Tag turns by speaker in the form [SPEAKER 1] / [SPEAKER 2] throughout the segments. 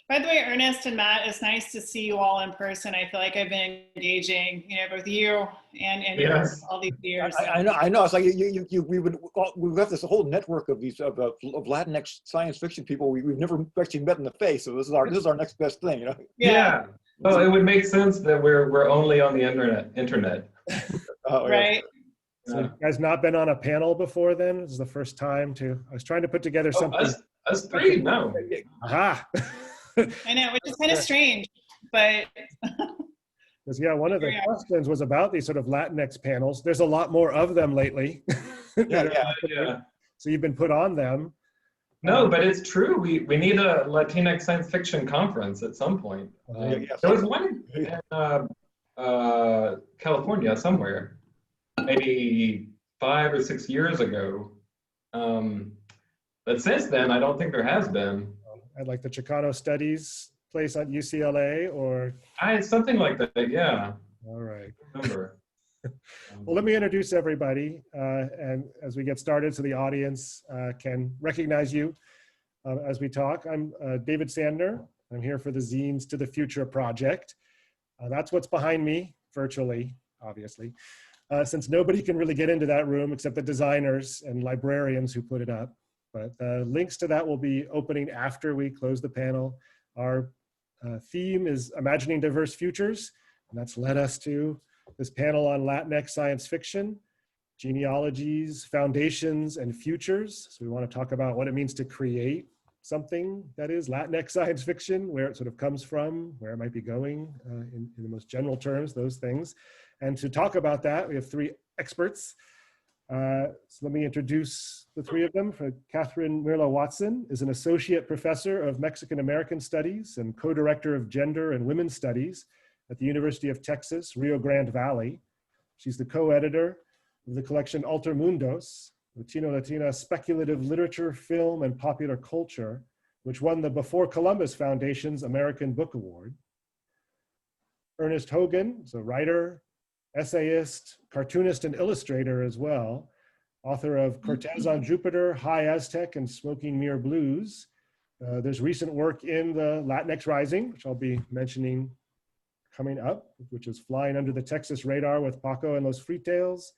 [SPEAKER 1] By the way, Ernest and Matt, it's nice to see you all in person. I feel like I've been engaging, with you and your
[SPEAKER 2] Yes.
[SPEAKER 1] all these years. So.
[SPEAKER 3] I know. It's like we've got this whole network of these of Latinx science fiction people we've never actually met in the face. So this is our next best thing,
[SPEAKER 2] Yeah. Well, it would make sense that we're only on the internet.
[SPEAKER 3] Oh,
[SPEAKER 1] right.
[SPEAKER 4] So you guys not been on a panel before then? This is the first time I was trying to put together
[SPEAKER 2] Oh,
[SPEAKER 4] something.
[SPEAKER 2] us three? No.
[SPEAKER 4] Aha.
[SPEAKER 1] I know, which is kind of strange, but.
[SPEAKER 4] Because one of the questions was about these sort of Latinx panels. There's a lot more of them lately.
[SPEAKER 2] Yeah.
[SPEAKER 4] So you've been put on them.
[SPEAKER 2] No, but it's true. We need a Latinx science fiction conference at some point. There was one in California somewhere, maybe 5 or 6 years ago. But since then, I don't think there has been.
[SPEAKER 4] At like the Chicano Studies place at UCLA, or
[SPEAKER 2] something like that. Yeah.
[SPEAKER 4] All right.
[SPEAKER 2] I remember.
[SPEAKER 4] Well, let me introduce everybody, and as we get started, so the audience can recognize you as we talk. I'm David Sandner. I'm here for the Zines to the Future project. That's what's behind me, virtually, obviously, since nobody can really get into that room except the designers and librarians who put it up. But the links to that will be opening after we close the panel. Our theme is Imagining Diverse Futures, and that's led us to this panel on Latinx science fiction, genealogies, foundations, and futures. So we want to talk about what it means to create something that is Latinx science fiction, where it sort of comes from, where it might be going in the most general terms, those things. And to talk about that, we have 3 experts. So let me introduce the 3 of them. Cathryn Merla-Watson is an associate professor of Mexican American Studies and co-director of Gender and Women's Studies at the University of Texas, Rio Grande Valley. She's the co-editor of the collection Altermundos, Latino-Latina Speculative Literature, Film, and Popular Culture, which won the Before Columbus Foundation's American Book Award. Ernest Hogan is a writer, essayist, cartoonist, and illustrator as well, author of Cortez on Jupiter, High Aztec, and Smoking Mirror Blues. There's recent work in the Latinx Rising, which I'll be mentioning coming up, which is Flying Under the Texas Radar with Paco and Los Frittales,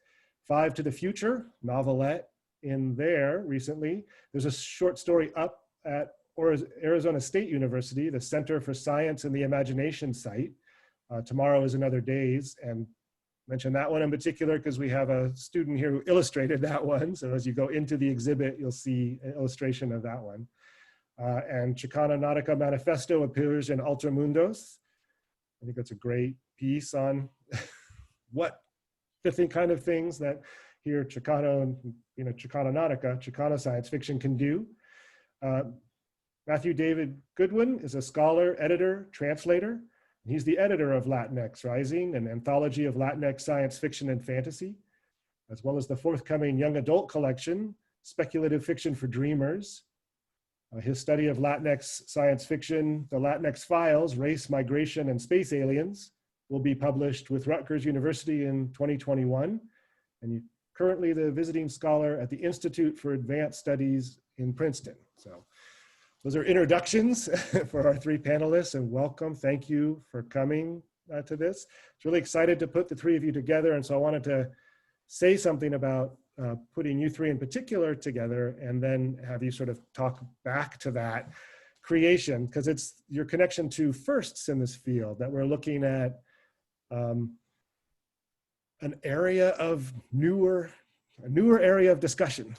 [SPEAKER 4] 5 to the Future, novelette in there recently. There's a short story up at Arizona State University, the Center for Science and the Imagination site. Tomorrow is Another Days, and mention that one in particular because we have a student here who illustrated that one. So as you go into the exhibit, you'll see an illustration of that one. And Chicana Nautica Manifesto appears in Ultramundos. I think that's a great piece on what the kind of things that here Chicano and Chicana Nautica, Chicano science fiction can do. Matthew David Goodwin is a scholar, editor, translator. He's the editor of Latinx Rising, an anthology of Latinx science fiction and fantasy, as well as the forthcoming young adult collection, Speculative Fiction for Dreamers. His study of Latinx science fiction, The Latinx Files, Race, Migration, and Space Aliens, will be published with Rutgers University in 2021. And he's currently the visiting scholar at the Institute for Advanced Studies in Princeton. So those are introductions for our 3 panelists, and welcome. Thank you for coming to this. It's really excited to put the 3 of you together, and so I wanted to say something about putting you 3 in particular together, and then have you sort of talk back to that creation, because it's your connection to firsts in this field that we're looking at, an area of a newer area of discussion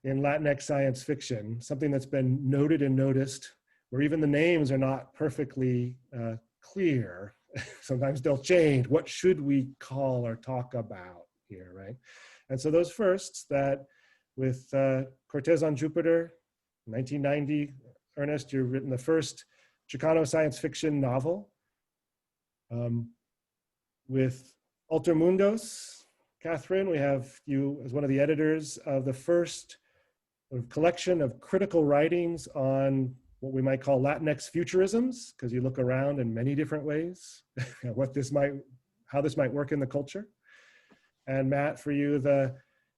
[SPEAKER 4] in Latinx science fiction, something that's been noted and noticed, where even the names are not perfectly clear. Sometimes they'll change. What should we call or talk about here, right? And so those firsts that with Cortez on Jupiter, 1990, Ernest, you've written the first Chicano science fiction novel. With Altermundos, Cathryn, we have you as one of the editors of the first collection of critical writings on what we might call Latinx futurisms, because you look around in many different ways, how this might work in the culture. And Matt, for you,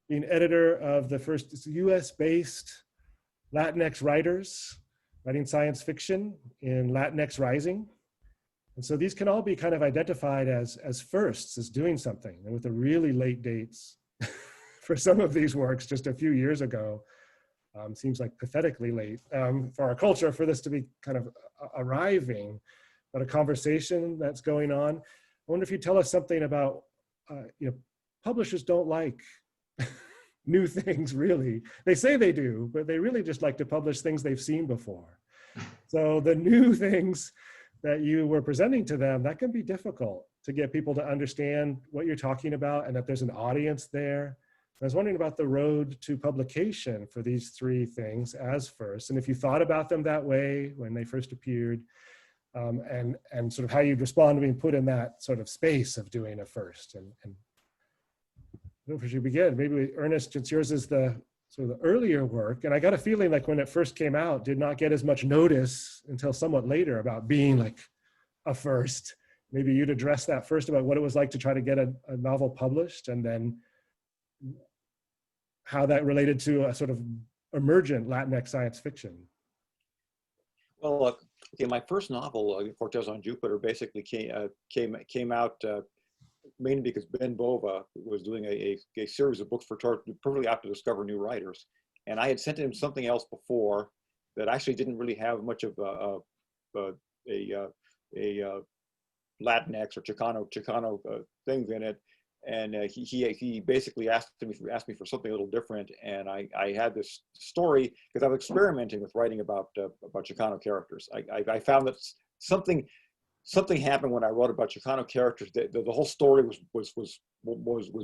[SPEAKER 4] being editor of the first US-based Latinx writers, writing science fiction in Latinx Rising. And so these can all be kind of identified as firsts, as doing something. And with the really late dates for some of these works just a few years ago, seems like pathetically late for our culture for this to be kind of arriving, but a conversation that's going on. I wonder if you tell us something about, publishers don't like new things, really. They say they do, but they really just like to publish things they've seen before. So the new things that you were presenting to them, that can be difficult to get people to understand what you're talking about and that there's an audience there. I was wondering about the road to publication for these three things as first, and if you thought about them that way when they first appeared, and sort of how you'd respond to being put in that sort of space of doing a first. And I don't know if we should begin. Maybe Ernest, since yours is the sort of the earlier work, and I got a feeling like when it first came out, did not get as much notice until somewhat later about being like a first. Maybe you'd address that first about what it was like to try to get a novel published, and then how that related to a sort of emergent Latinx science fiction.
[SPEAKER 3] Well, okay, my first novel, Cortez on Jupiter, basically came out mainly because Ben Bova was doing a series of books for perfectly apt to discover new writers, and I had sent him something else before that actually didn't really have much of a Latinx or Chicano things in it. And he basically asked me for something a little different, and I had this story because I was experimenting with writing about Chicano characters. I found that something happened when I wrote about Chicano characters. The whole story was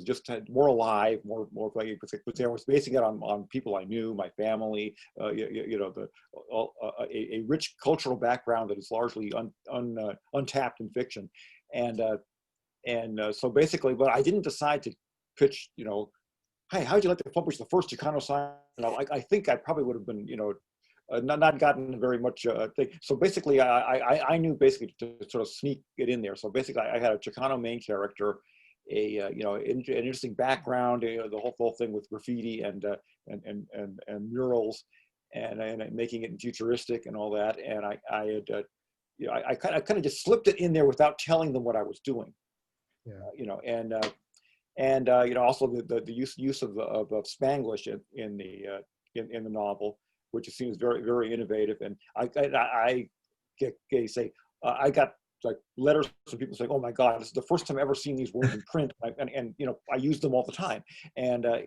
[SPEAKER 3] just more alive, more like because I was basing it on people I knew, my family, a rich cultural background that is largely untapped in fiction, and so basically, but I didn't decide to pitch, hey, how'd you like to publish the first Chicano science? I think I probably would have been, not gotten very much thing. So basically, I knew basically to sort of sneak it in there. So basically, I had a Chicano main character, an interesting background, the whole thing with graffiti and murals, and making it futuristic and all that. And I kind of just slipped it in there without telling them what I was doing. Yeah. Also the use of Spanglish in the novel, which seems very, very innovative. And I got like letters from people saying, "Oh my God, this is the first time I've ever seen these words in print," and I use them all the time. And I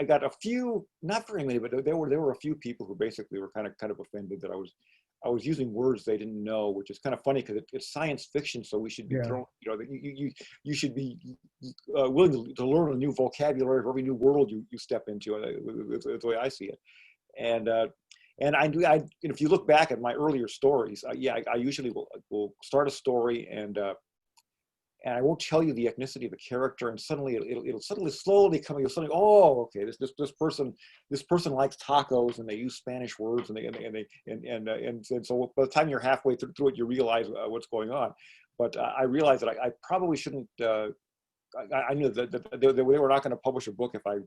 [SPEAKER 3] got a few, not very many, but there were a few people who basically were kind of offended that I was using words they didn't know, which is kind of funny because it's science fiction, so we should be thrown. You should be willing to learn a new vocabulary for every new world you step into. It's the way I see it, and if you look back at my earlier stories, I usually will start a story and I won't tell you the ethnicity of a character, and suddenly it'll slowly come. You'll suddenly, oh, okay, this person likes tacos, and they use Spanish words, and so by the time you're halfway through it, you realize what's going on. But I realized that I probably shouldn't. I knew that they were not going to publish a book if I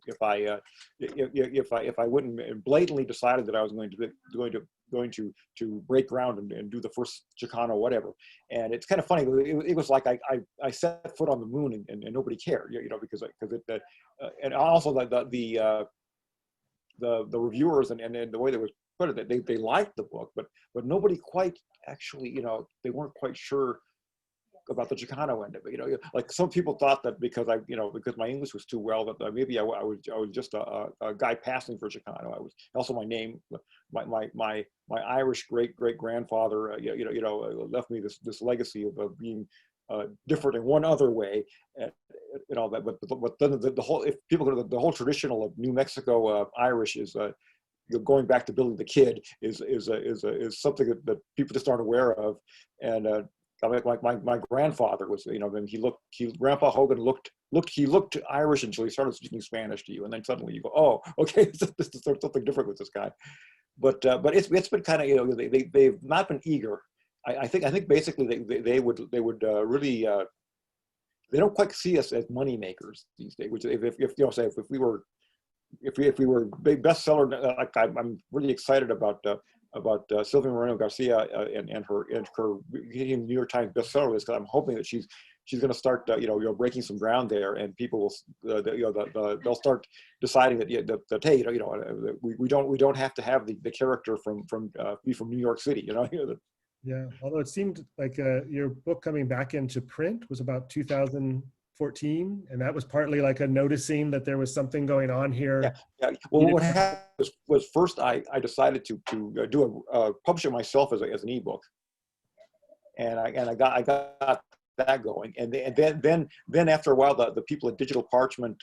[SPEAKER 3] wouldn't blatantly decided that I was going to break ground and do the first Chicano whatever. And it's kind of funny. It was like I set foot on the moon and nobody cared, because it and also the reviewers and the way they was put it, they liked the book, but nobody quite actually, they weren't quite sure about the Chicano end of it. Like some people thought that because because my English was too well, that maybe I was just a guy passing for Chicano. I was also my name, my Irish great grandfather, left me this legacy of being different in one other way, and all that. But then the whole, if people go to the whole traditional of New Mexico Irish is going back to Billy the Kid is something that people just aren't aware of, and my grandfather was, Grandpa Hogan looked Irish until he started speaking Spanish to you, and then suddenly you go, oh, okay, this is something different with this guy. But it's been kind of, they've not been eager. I think basically they would really they don't quite see us as money makers these days. Which if we were big bestseller, like I'm really excited about Sylvia Moreno Garcia and her getting the New York Times bestseller list, because I'm hoping that she's going to start breaking some ground there, and people will they'll start deciding that that hey, we don't have to have the character be from New York City,
[SPEAKER 4] Yeah, although it seemed like your book coming back into print was about 2014, and that was partly like a noticing that there was something going on here.
[SPEAKER 3] Yeah. Well, what happened was first I decided to publish it myself as an ebook, and I got that going, and then after a while the people at Digital Parchment,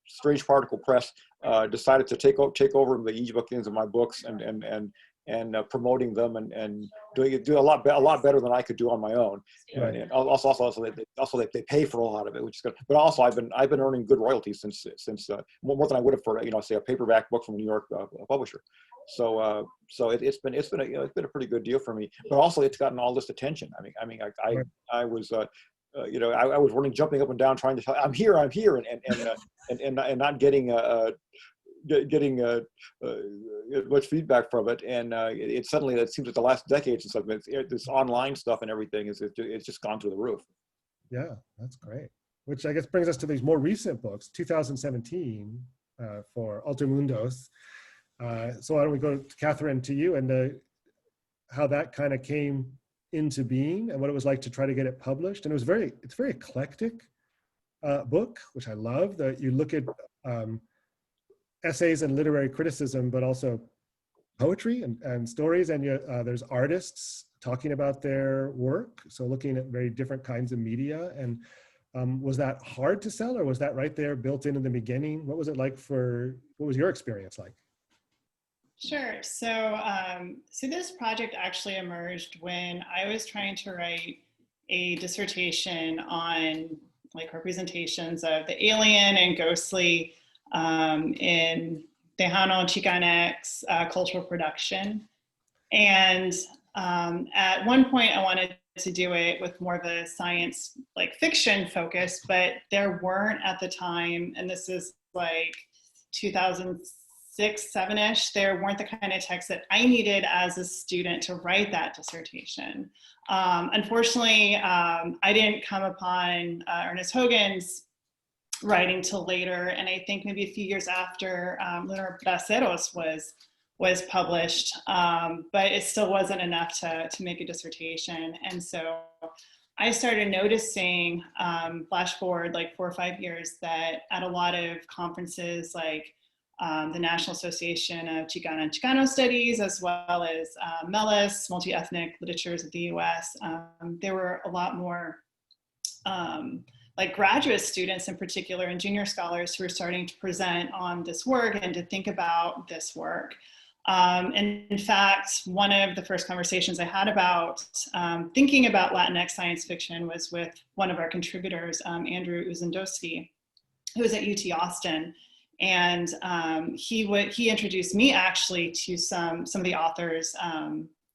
[SPEAKER 3] Strange Particle Press, decided to take over the ebook things of my books and promoting them and do a lot better than I could do on my own.
[SPEAKER 4] Right.
[SPEAKER 3] And also they pay for a lot of it, which is good. But also I've been earning good royalties since more than I would have for say a paperback book from a New York publisher. So it's been a pretty good deal for me. But also it's gotten all this attention. I was I was jumping up and down trying to tell I'm here and not getting much feedback from it, and it seems like the last decade since I've been this online stuff and everything it's just gone through the roof.
[SPEAKER 4] Yeah, that's great. Which I guess brings us to these more recent books, 2017 for Altermundos. So why don't we go to Cathryn, to you, and how that kind of came into being and what it was like to try to get it published. And it's very eclectic book, which I love. That you look at essays and literary criticism, but also poetry and stories. And there's artists talking about their work. So looking at very different kinds of media. And was that hard to sell, or was that right there built in the beginning? What was it like what was your experience like?
[SPEAKER 1] Sure. So this project actually emerged when I was trying to write a dissertation on representations of the alien and ghostly in Tejano Chicanx cultural production. And at one point I wanted to do it with more of a science fiction focus, but there weren't at the time, and this is 2006, 2007-ish, there weren't the kind of texts that I needed as a student to write that dissertation. Unfortunately, I didn't come upon Ernest Hogan's writing till later, and I think maybe a few years after Lunar Braceros was published, but it still wasn't enough to make a dissertation. And so I started noticing, flash forward 4 or 5 years, that at a lot of conferences the National Association of Chicana and Chicano Studies, as well as MELIS, Multi-Ethnic Literatures of the US, there were a lot more graduate students in particular and junior scholars who were starting to present on this work and to think about this work. And in fact, one of the first conversations I had about thinking about Latinx science fiction was with one of our contributors, Andrew Uzendowski, who was at UT Austin. And he introduced me actually to some of the authors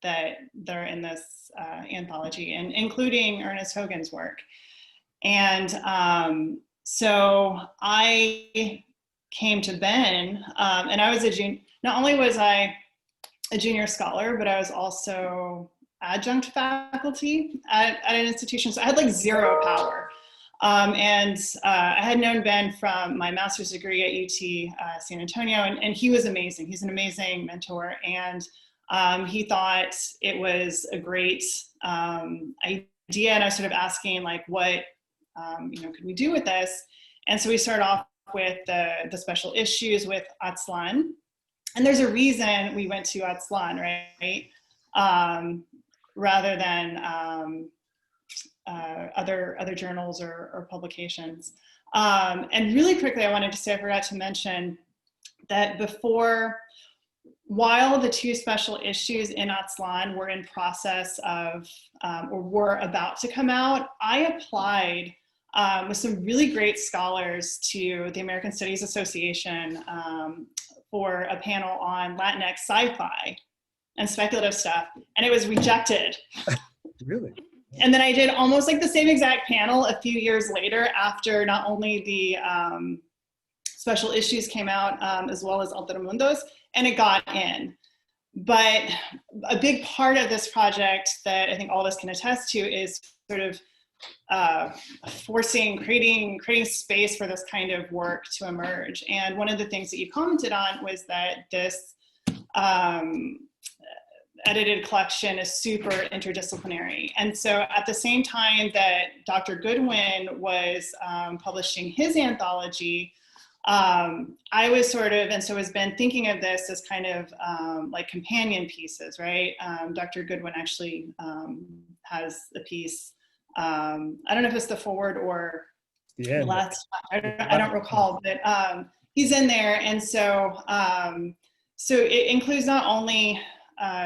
[SPEAKER 1] that are in this anthology, and including Ernest Hogan's work. And so I came to Ben, and I was not only was I a junior scholar, but I was also adjunct faculty at an institution. So I had zero power. And I had known Ben from my master's degree at UT San Antonio, and he was amazing. He's an amazing mentor, and he thought it was a great idea. And I was sort of asking, what could we do with this? And so we started off with the special issues with Aztlan, and there's a reason we went to Aztlan, right? Rather than other journals or publications. And really quickly, I wanted to say, I forgot to mention that while the 2 special issues in Aztlan were in process of, or were about to come out, I applied with some really great scholars to the American Studies Association for a panel on Latinx sci-fi and speculative stuff, and it was rejected.
[SPEAKER 4] Really?
[SPEAKER 1] And then I did almost the same exact panel a few years later, after not only the special issues came out, as well as Altermundos, and it got in. but a big part of this project that I think all of us can attest to is sort of creating space for this kind of work to emerge. And one of the things that you commented on was that this edited collection is super interdisciplinary. And so at the same time that Dr. Goodwin was publishing his anthology, I was has been thinking of this as kind of like companion pieces, right? Dr. Goodwin actually has a piece, I don't know if it's the forward or the last, I don't recall, but he's in there. And so, so it includes not only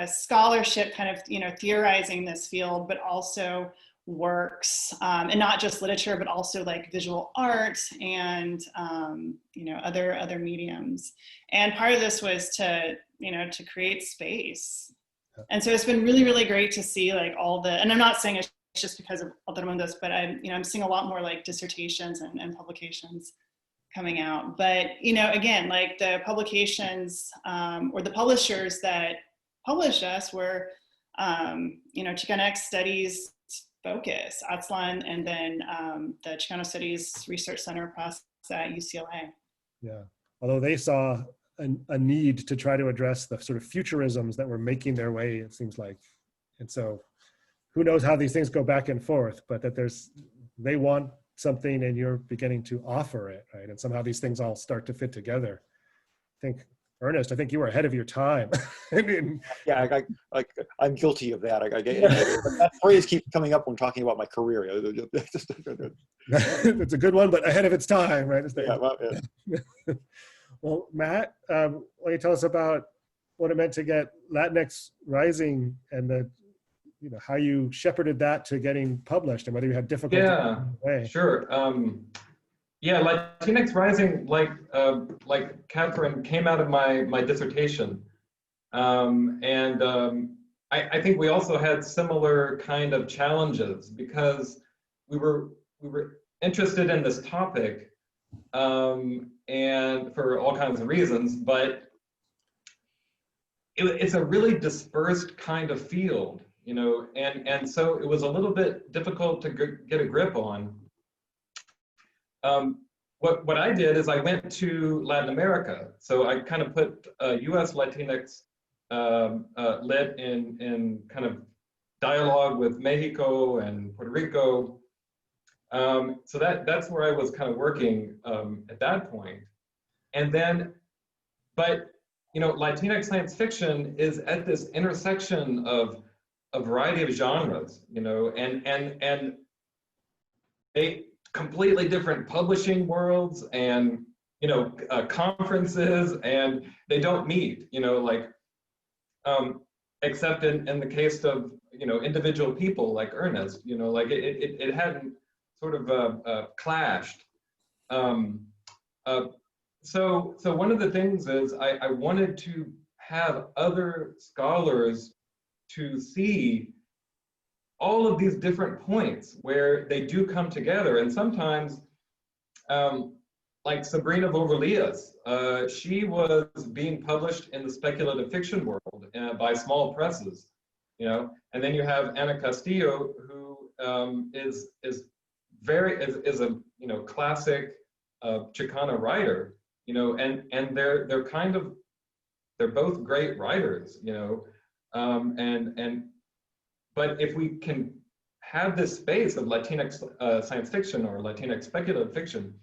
[SPEAKER 1] scholarship kind of, theorizing this field, but also works, and not just literature, but also like visual art and, other mediums. And part of this was to create space. And so it's been really, really great to see like all the, and I'm not saying it's just because of Aldermundos, but I'm seeing a lot more like dissertations and publications coming out. But, again, like the publications or the publishers that published us were, Chicanx Studies Focus, Atzlan, and then the Chicano Studies Research Center Press at UCLA.
[SPEAKER 4] Yeah, although they saw a need to try to address the sort of futurisms that were making their way, it seems like. And so who knows how these things go back and forth, but that they want something and you're beginning to offer it, right? And somehow these things all start to fit together. Ernest, I think you were ahead of your time.
[SPEAKER 3] Yeah, I'm guilty of that. That phrase keeps coming up when talking about my career.
[SPEAKER 4] It's a good one, but ahead of its time, right?
[SPEAKER 3] Yeah, well, yeah.
[SPEAKER 4] Well, Matt, why don't you tell us about what it meant to get Latinx Rising and how you shepherded that to getting published and whether you had difficulty.
[SPEAKER 2] Yeah, sure. Yeah, Latinx Rising, like Cathryn, came out of my dissertation, and I think we also had similar kind of challenges because we were interested in this topic, and for all kinds of reasons, but it's a really dispersed kind of field, and so it was a little bit difficult to get a grip on. What I did is I went to Latin America. So I kind of put US Latinx lit in kind of dialogue with Mexico and Puerto Rico. So that's where I was kind of working at that point. And then, but Latinx science fiction is at this intersection of a variety of genres, and they completely different publishing worlds and conferences, and they don't meet, except in the case of individual people like Ernest, like it hadn't sort of clashed. So one of the things is I wanted to have other scholars to see all of these different points where they do come together. And sometimes, like Sabrina Voverlias, she was being published in the speculative fiction world by small presses, and then you have Ana Castillo, who is a classic Chicana writer, and they're both great writers, but if we can have this space of Latinx science fiction or Latinx speculative fiction,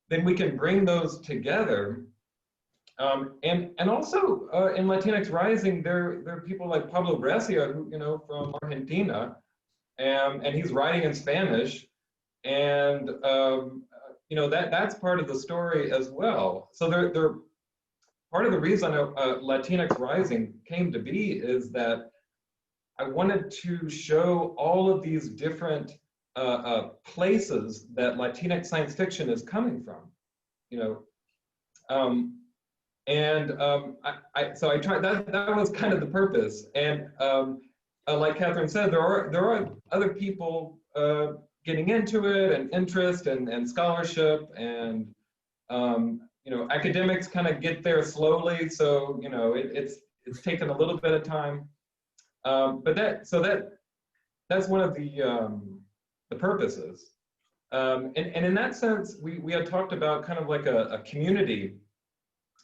[SPEAKER 2] then we can bring those together. And also in Latinx Rising, there are people like Pablo Brescia, who, from Argentina, and he's writing in Spanish, and that's part of the story as well. So they're part of the reason Latinx Rising came to be is that I wanted to show all of these different places that Latinx science fiction is coming from, so I tried that was kind of the purpose. And like Cathryn said, there are other people getting into it, and interest and scholarship, and academics kind of get there slowly. So it's taken a little bit of time, but that's one of the purposes. And in that sense, we had talked about kind of like a community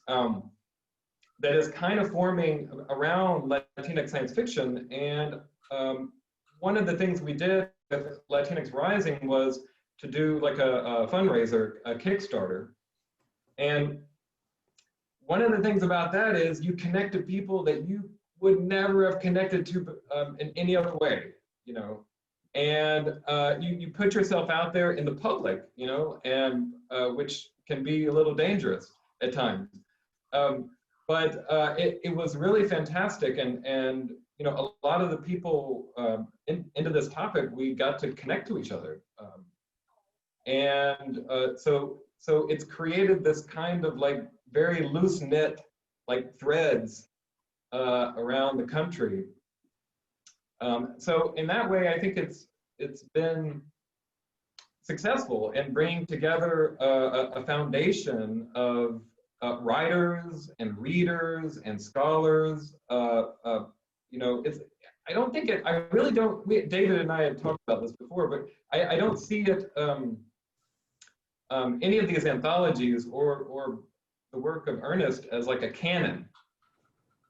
[SPEAKER 2] that is kind of forming around Latinx science fiction. And one of the things we did with Latinx Rising was to do like a fundraiser, a Kickstarter. And one of the things about that is you connect to people that you would never have connected to in any other way, you know. And you put yourself out there in the public, you know, and which can be a little dangerous at times. But it was really fantastic, and you know, a lot of the people into this topic, we got to connect to each other, and so it's created this kind of like very loose knit like threads around the country. So in that way, I think it's been successful in bringing together a foundation of writers and readers and scholars. You know, I don't think it. I really don't. David and I had talked about this before, but I don't see it. Any of these anthologies or the work of Ernest as like a canon.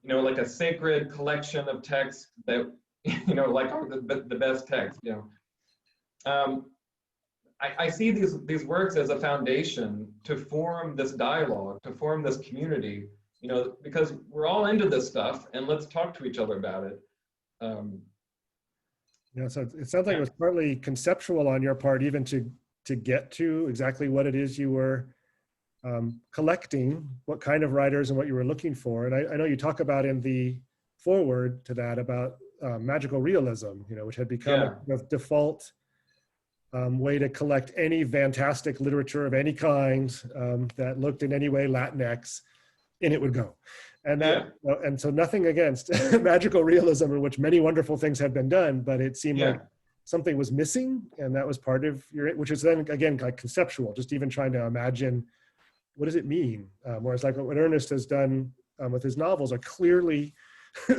[SPEAKER 2] You know, like a sacred collection of texts that, you know, like the best text. You know, I see these works as a foundation to form this dialogue, to form this community. You know, because we're all into this stuff, and let's talk to each other about it.
[SPEAKER 4] Yeah, so it sounds like it was partly conceptual on your part, even to get to exactly what it is you were collecting, what kind of writers and what you were looking for. And I know you talk about in the foreword to that about magical realism, you know, which had become a default way to collect any fantastic literature of any kind that looked in any way Latinx, in it would go. And that, and so nothing against magical realism, in which many wonderful things have been done, but it seemed like something was missing, and that was part of your, which is then again like conceptual, just even trying to imagine what does it mean. Whereas like what Ernest has done with his novels are clearly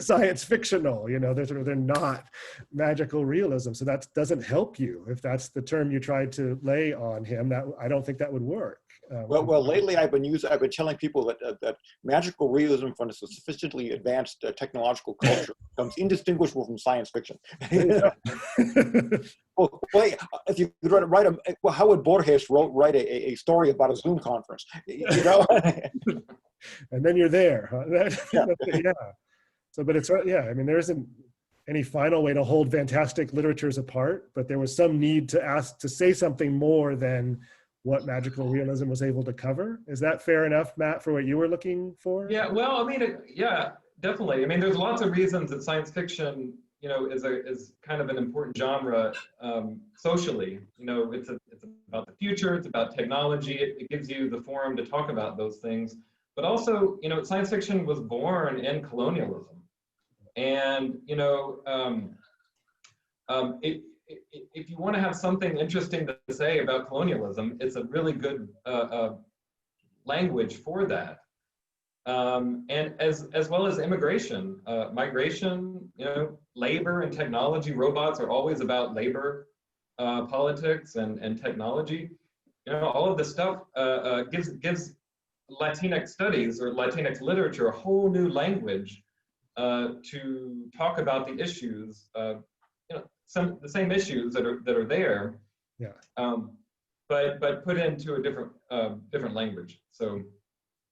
[SPEAKER 4] science fictional, you know, they're not magical realism. So that doesn't help you if that's the term you tried to lay on him. That I don't think that would work.
[SPEAKER 3] Well, lately I've been telling people that magical realism from a sufficiently advanced technological culture becomes indistinguishable from science fiction. Well, if you could write how would Borges write a story about a Zoom conference? You know,
[SPEAKER 4] and then you're there. Huh? Yeah. So, but it's, yeah, I mean, there isn't any final way to hold fantastic literatures apart, but there was some need to say something more than what magical realism was able to cover. Is that fair enough, Matt, for what you were looking for?
[SPEAKER 2] Yeah, well, I mean, yeah, definitely. I mean, there's lots of reasons that science fiction, you know, is kind of an important genre socially. You know, it's about the future, it's about technology, it gives you the forum to talk about those things. But also, you know, science fiction was born in colonialism. And, you know, if you want to have something interesting to say about colonialism, it's a really good language for that. And as well as immigration, migration, you know, labor and technology. Robots are always about labor, politics and technology. You know, all of this stuff gives Latinx studies or Latinx literature a whole new language to talk about the issues, you know, the same issues that are there, but put into a different language. So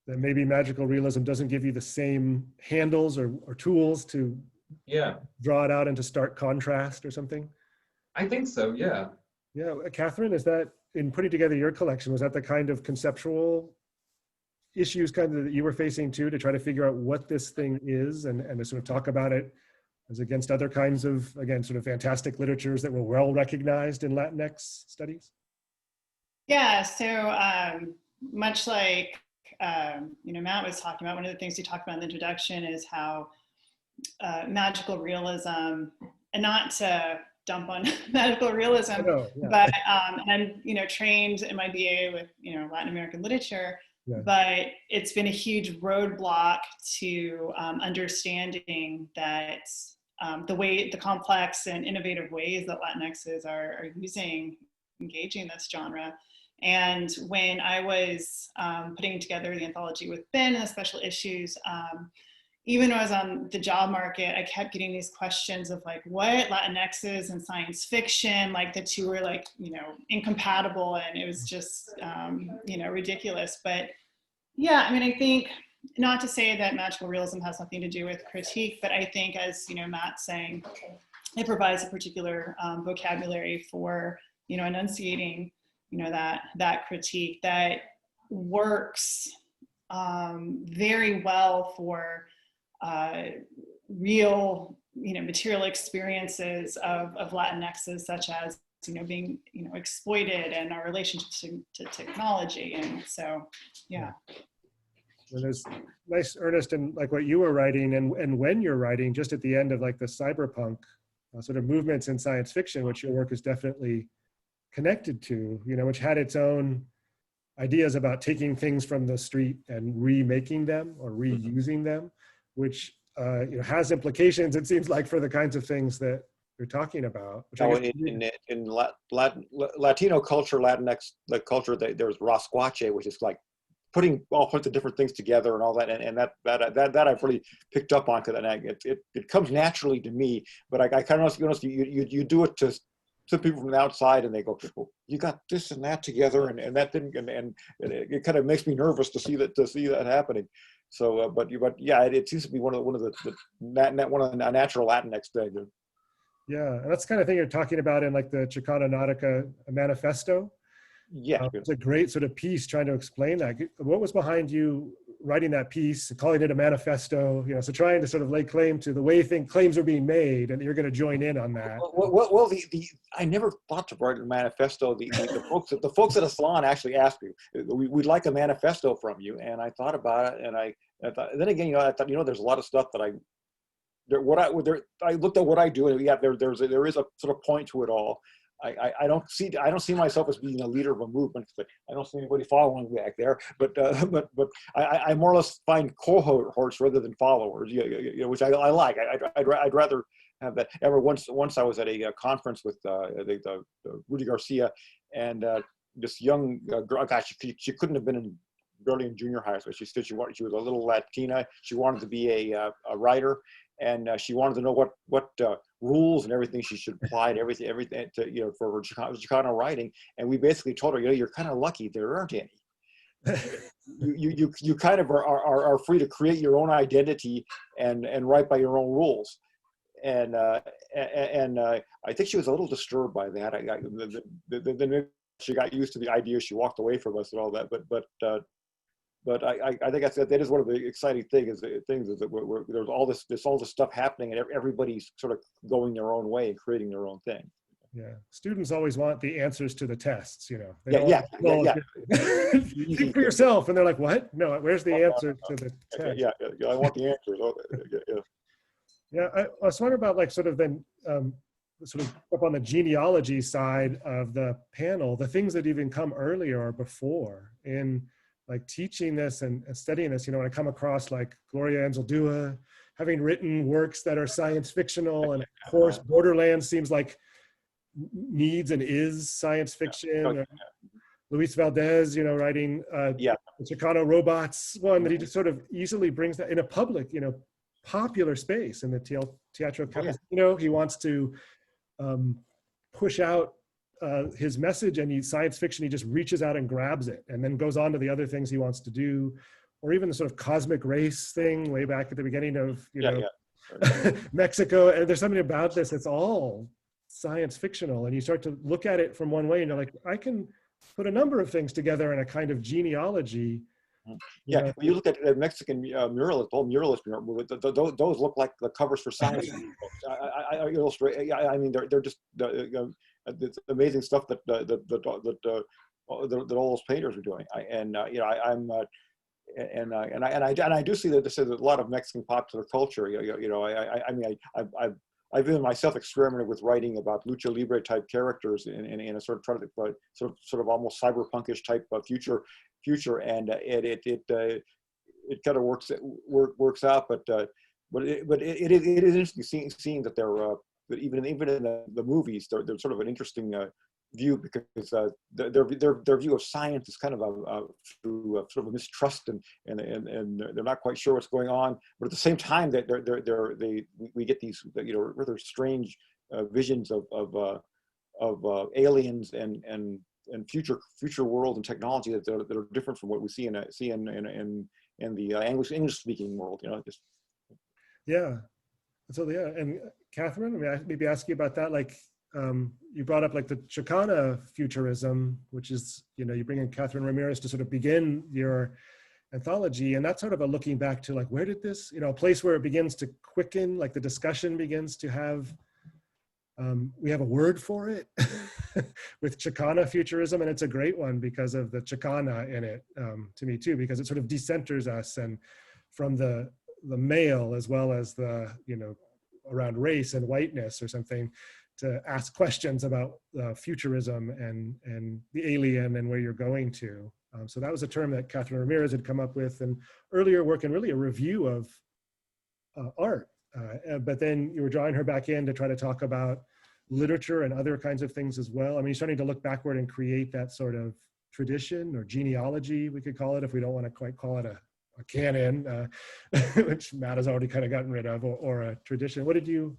[SPEAKER 4] that maybe magical realism doesn't give you the same handles or tools to draw it out into stark contrast or something.
[SPEAKER 2] I think so. Yeah.
[SPEAKER 4] Yeah, Cathryn, is that in putting together your collection, was that the kind of conceptual issues kind of that you were facing too, to try to figure out what this thing is and to sort of talk about it as against other kinds of, again, sort of fantastic literatures that were well recognized in Latinx studies?
[SPEAKER 1] Yeah, so much like, you know, Matt was talking about, one of the things he talked about in the introduction is how magical realism, and not to dump on magical realism, but I'm, you know, trained in my BA with, you know, Latin American literature. but it's been a huge roadblock to understanding that the complex and innovative ways that Latinxes are engaging this genre. And when I was putting together the anthology with Ben and the special issues, even when I was on the job market, I kept getting these questions of like, what Latinxes and science fiction, like the two were like, incompatible, and it was just, ridiculous. But yeah, I mean, I think, not to say that magical realism has nothing to do with critique, but I think, as Matt's saying, it provides a particular vocabulary for, enunciating, that critique that works very well for real, material experiences of Latinxes, such as, being, exploited, and our relationship to technology. And so, yeah.
[SPEAKER 4] And there's nice, Ernest, and like what you were writing and when you're writing, just at the end of like the cyberpunk sort of movements in science fiction, which your work is definitely connected to, which had its own ideas about taking things from the street and remaking them or reusing them, which has implications, it seems like, for the kinds of things that you're talking about.
[SPEAKER 3] In Latino culture, Latinx culture, there's rascuache, which is like putting all sorts of different things together and all that, and that I've really picked up on, because it comes naturally to me. But I kind of you do it to people from the outside, and they go, oh, you got this and that together, and that didn't, and it kind of makes me nervous to see that happening. So, but yeah, it seems to be one of the natural Latinx things.
[SPEAKER 4] Yeah, and that's the kind of thing you're talking about in like the Chicana Nautica manifesto.
[SPEAKER 3] Yeah,
[SPEAKER 4] it's a great sort of piece trying to explain that. What was behind you writing that piece, calling it a manifesto? So trying to sort of lay claim to the way you think claims are being made, and you're going to join in on that.
[SPEAKER 3] Well, I never thought to write a manifesto. The folks at Aslan actually asked me, "We'd like a manifesto from you," and I thought about it, and I thought, then again, I thought, there's a lot of stuff that I looked at what I do, and yeah, there is a sort of point to it all. I don't see myself as being a leader of a movement, but I don't see anybody following back there. But I more or less find cohorts rather than followers, which I like. I'd rather have that. Once I was at a conference with the Rudy Garcia, and this young girl. Gosh, she couldn't have been barely in junior high school. She said she was a little Latina. She wanted to be a writer. And she wanted to know what rules and everything she should apply to everything to, for her Chicano writing. And we basically told her, you're kind of lucky there aren't any. you kind of are free to create your own identity and write by your own rules. And I think she was a little disturbed by that. Then she got used to the idea. She walked away from us and all that. But I think that is one of the exciting things is that there's all this stuff happening, and everybody's sort of going their own way and creating their own thing.
[SPEAKER 4] Yeah, students always want the answers to the tests.
[SPEAKER 3] Yeah.
[SPEAKER 4] Think for yourself, and they're like, "What? No, where's the answer to the test?"
[SPEAKER 3] Yeah, I want the answers.
[SPEAKER 4] Yeah, I was wondering about like sort of then sort of up on the genealogy side of the panel, the things that even come earlier or before in like teaching this and studying this, when I come across like Gloria Anzaldúa, having written works that are science fictional, and of course Borderlands seems like needs and is science fiction. Luis Valdez, writing the Chicano Robots one that he just sort of easily brings that in a public, popular space in the Teatro Campesino. He wants to push out his message, and science fiction, he just reaches out and grabs it and then goes on to the other things he wants to do. Or even the sort of cosmic race thing way back at the beginning of Mexico. And there's something about this, it's all science fictional, and you start to look at it from one way and you're like, I can put a number of things together in a kind of genealogy.
[SPEAKER 3] Yeah, when you look at Mexican muralists, old muralist murals, those look like the covers for science books. I illustrate. I mean, they're just it's amazing stuff that all those painters are doing. I do see that there's a lot of Mexican popular culture. I mean, I've even myself experimented with writing about lucha libre type characters in a sort of sort of almost cyberpunkish type of future, and it kind of works out. But it is interesting seeing that they're that even in the movies, they're sort of an interesting view, because their view of science is kind of through sort of a mistrust, and they're not quite sure what's going on. But at the same time, that we get these rather strange visions of aliens and future world and technology that are different from what we see in the English speaking world.
[SPEAKER 4] Yeah. So yeah, and Cathryn, I mean, I maybe ask you about that. Like, you brought up like the Chicana futurism, which is, you bring in Cathryn Ramirez to sort of begin your anthology, and that's sort of a looking back to like, where did this, a place where it begins to quicken, like the discussion begins to have, we have a word for it with Chicana futurism, and it's a great one because of the Chicana in it, to me too, because it sort of decenters us and from the male as well as the, around race and whiteness or something, to ask questions about futurism and the alien and where you're going to. So that was a term that Cathryn Ramirez had come up with in earlier work, and really a review of art. But then you were drawing her back in to try to talk about literature and other kinds of things as well. I mean, you're starting to look backward and create that sort of tradition or genealogy, we could call it, if we don't want to quite call it a canon, which Matt has already kind of gotten rid of, or a tradition. What did you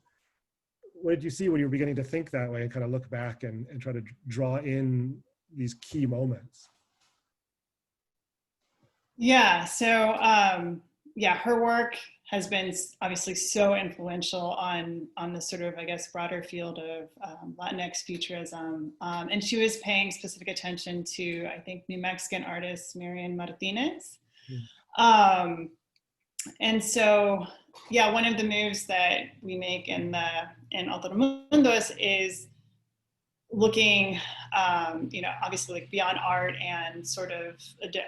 [SPEAKER 4] see when you were beginning to think that way and kind of look back and try to draw in these key moments?
[SPEAKER 1] Yeah, so her work has been obviously so influential on the sort of, I guess, broader field of Latinx futurism. And she was paying specific attention to, I think, New Mexican artist Marian Martinez. And so, yeah, one of the moves that we make in Otro Mundos is looking, obviously like beyond art and sort of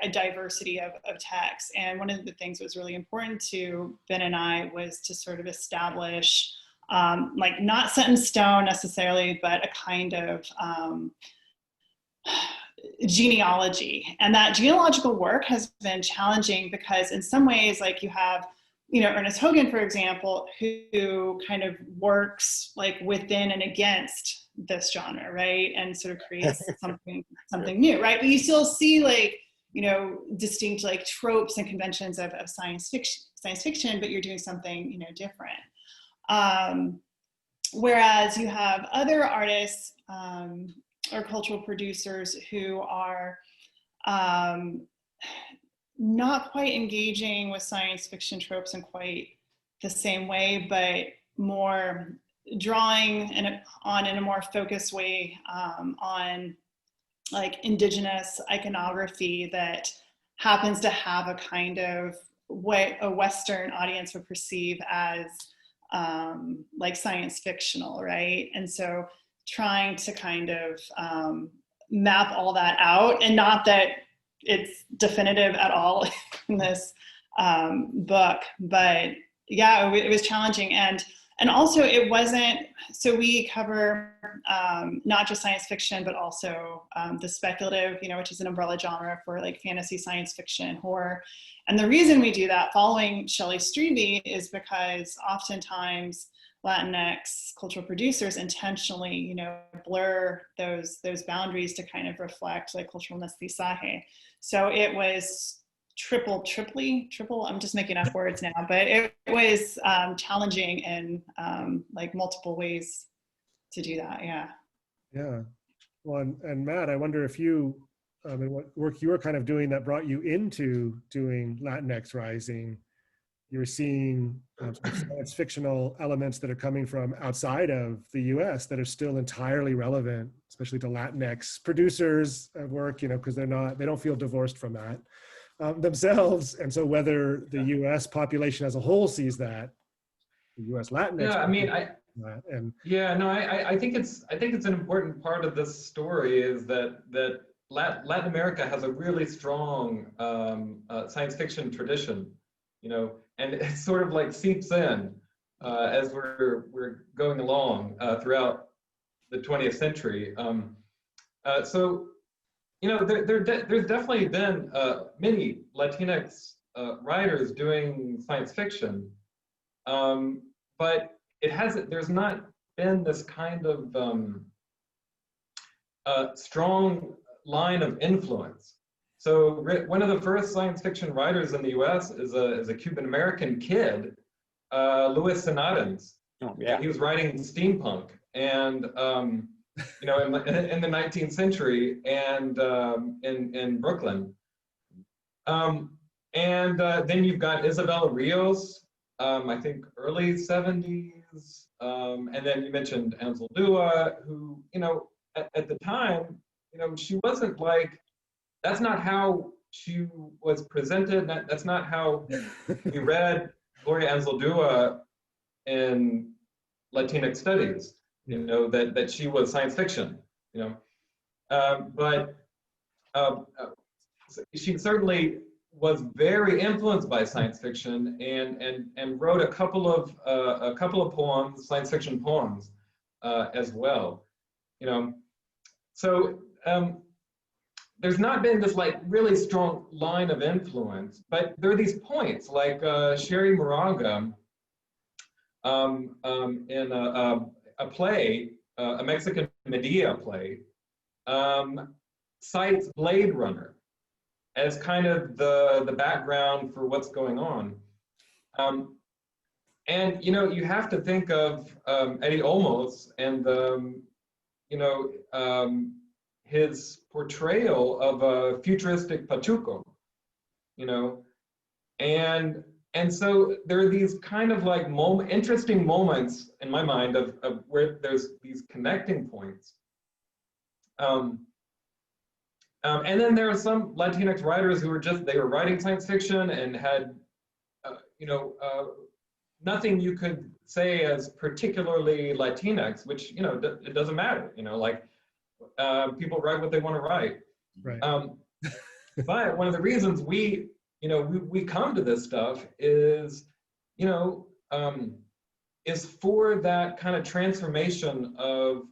[SPEAKER 1] a diversity of texts. And one of the things that was really important to Ben and I was to sort of establish, like not set in stone necessarily, but a kind of genealogy. And that genealogical work has been challenging because in some ways, like you have, Ernest Hogan, for example, who kind of works like within and against this genre, right? And sort of creates something new, right? But you still see like, distinct like tropes and conventions of science fiction, but you're doing something, different. Whereas you have other artists, or cultural producers who are not quite engaging with science fiction tropes in quite the same way, but more drawing in a more focused way on like indigenous iconography that happens to have a kind of what a Western audience would perceive as like science fictional, right? And so trying to kind of map all that out, and not that it's definitive at all in this book, but yeah, it was challenging. And also it wasn't, so we cover not just science fiction, but also the speculative, which is an umbrella genre for like fantasy, science fiction, horror. And the reason we do that following Shelley Strebe is because oftentimes Latinx cultural producers intentionally, blur those boundaries to kind of reflect like cultural mestizaje. So it was triple, I'm just making up words now, but it was challenging in like multiple ways to do that, yeah. Yeah,
[SPEAKER 4] well, and Matt, I wonder if what work you were kind of doing that brought you into doing Latinx Rising. You're seeing science fictional elements that are coming from outside of the US that are still entirely relevant, especially to Latinx producers of work, because they don't feel divorced from that themselves. And so whether the US population as a whole sees that, the US Latinx.
[SPEAKER 2] Yeah, I mean, I think it's an important part of this story is that Latin America has a really strong science fiction tradition, and it sort of like seeps in. as we're going along throughout the 20th century. So, you know, there's definitely been many Latinx writers doing science fiction, but there's not been this kind of strong line of influence. So one of the first science fiction writers in the U.S. is a Cuban-American kid, Louis Senadens.
[SPEAKER 3] Oh, yeah.
[SPEAKER 2] He was writing steampunk, and you know, in the 19th century, and in Brooklyn. Then you've got Isabella Rios, I think early 70s, and then you mentioned Anzaldúa, who, you know, at the time, you know, she wasn't like, that's not how she was presented. That's not how we read Gloria Anzaldúa in Latinx studies, you know, that she was science fiction, you know. But she certainly was very influenced by science fiction and wrote a couple of poems, science fiction poems, as well, you know. So there's not been this like really strong line of influence, but there are these points like Sherry Moraga in a play, a Mexican Medea play, cites Blade Runner as kind of the background for what's going on. And, you know, you have to think of Eddie Olmos and, you know, his portrayal of a futuristic Pachuco, you know, and so there are these kind of like interesting moments in my mind of where there's these connecting points. And then there are some Latinx writers who were they were writing science fiction and had, you know, nothing you could say as particularly Latinx, which, you know, it doesn't matter, you know, like people write what they want to write.
[SPEAKER 4] Right.
[SPEAKER 2] But one of the reasons we come to this stuff is, you know, is for that kind of transformation of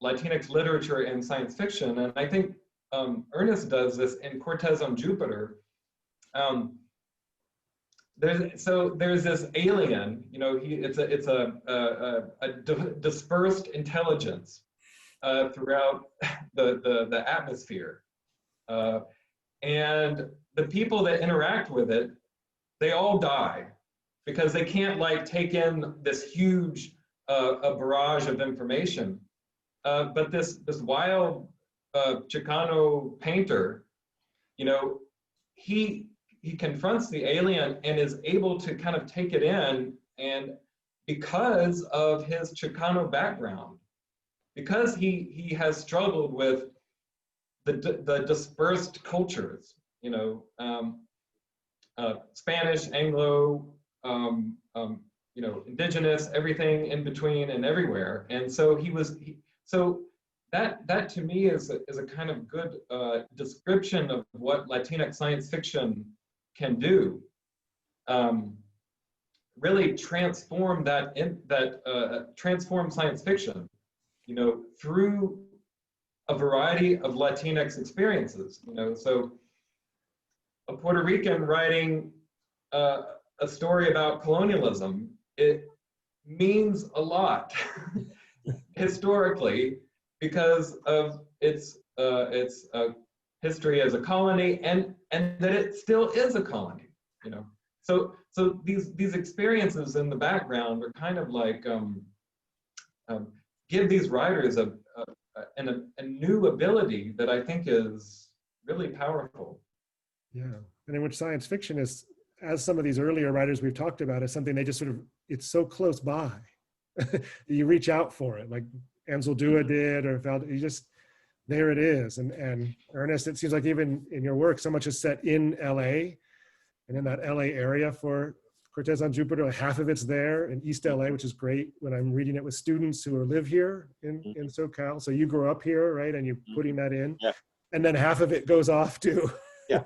[SPEAKER 2] Latinx literature and science fiction. And I think Ernest does this in Cortez on Jupiter. There's this alien, you know, it's a dispersed intelligence throughout the atmosphere. And the people that interact with it, they all die because they can't like take in this huge a barrage of information. But this wild Chicano painter, you know, he confronts the alien and is able to kind of take it in, and because of his Chicano background, because he has struggled with the dispersed cultures, you know, Spanish, Anglo, you know, indigenous, everything in between and everywhere. And so so that to me is a kind of good description of what Latinx science fiction can do. Really transform transform science fiction, you know, through a variety of Latinx experiences, you know. So a Puerto Rican writing a story about colonialism, it means a lot historically because of its history as a colony and that it still is a colony, you know. So these experiences in the background are kind of like give these writers a new ability that I think is really powerful.
[SPEAKER 4] Yeah, and in which science fiction is, as some of these earlier writers we've talked about, is something they just sort of, it's so close by. You reach out for it, like Anzaldúa did, or you just, there it is. And Ernest, it seems like even in your work, so much is set in LA and in that LA area for Cortez on Jupiter. Like half of it's there in East LA, which is great when I'm reading it with students who live here in SoCal. So you grew up here, right? And you're putting that in.
[SPEAKER 3] Yeah.
[SPEAKER 4] And then half of it goes off to
[SPEAKER 3] yeah.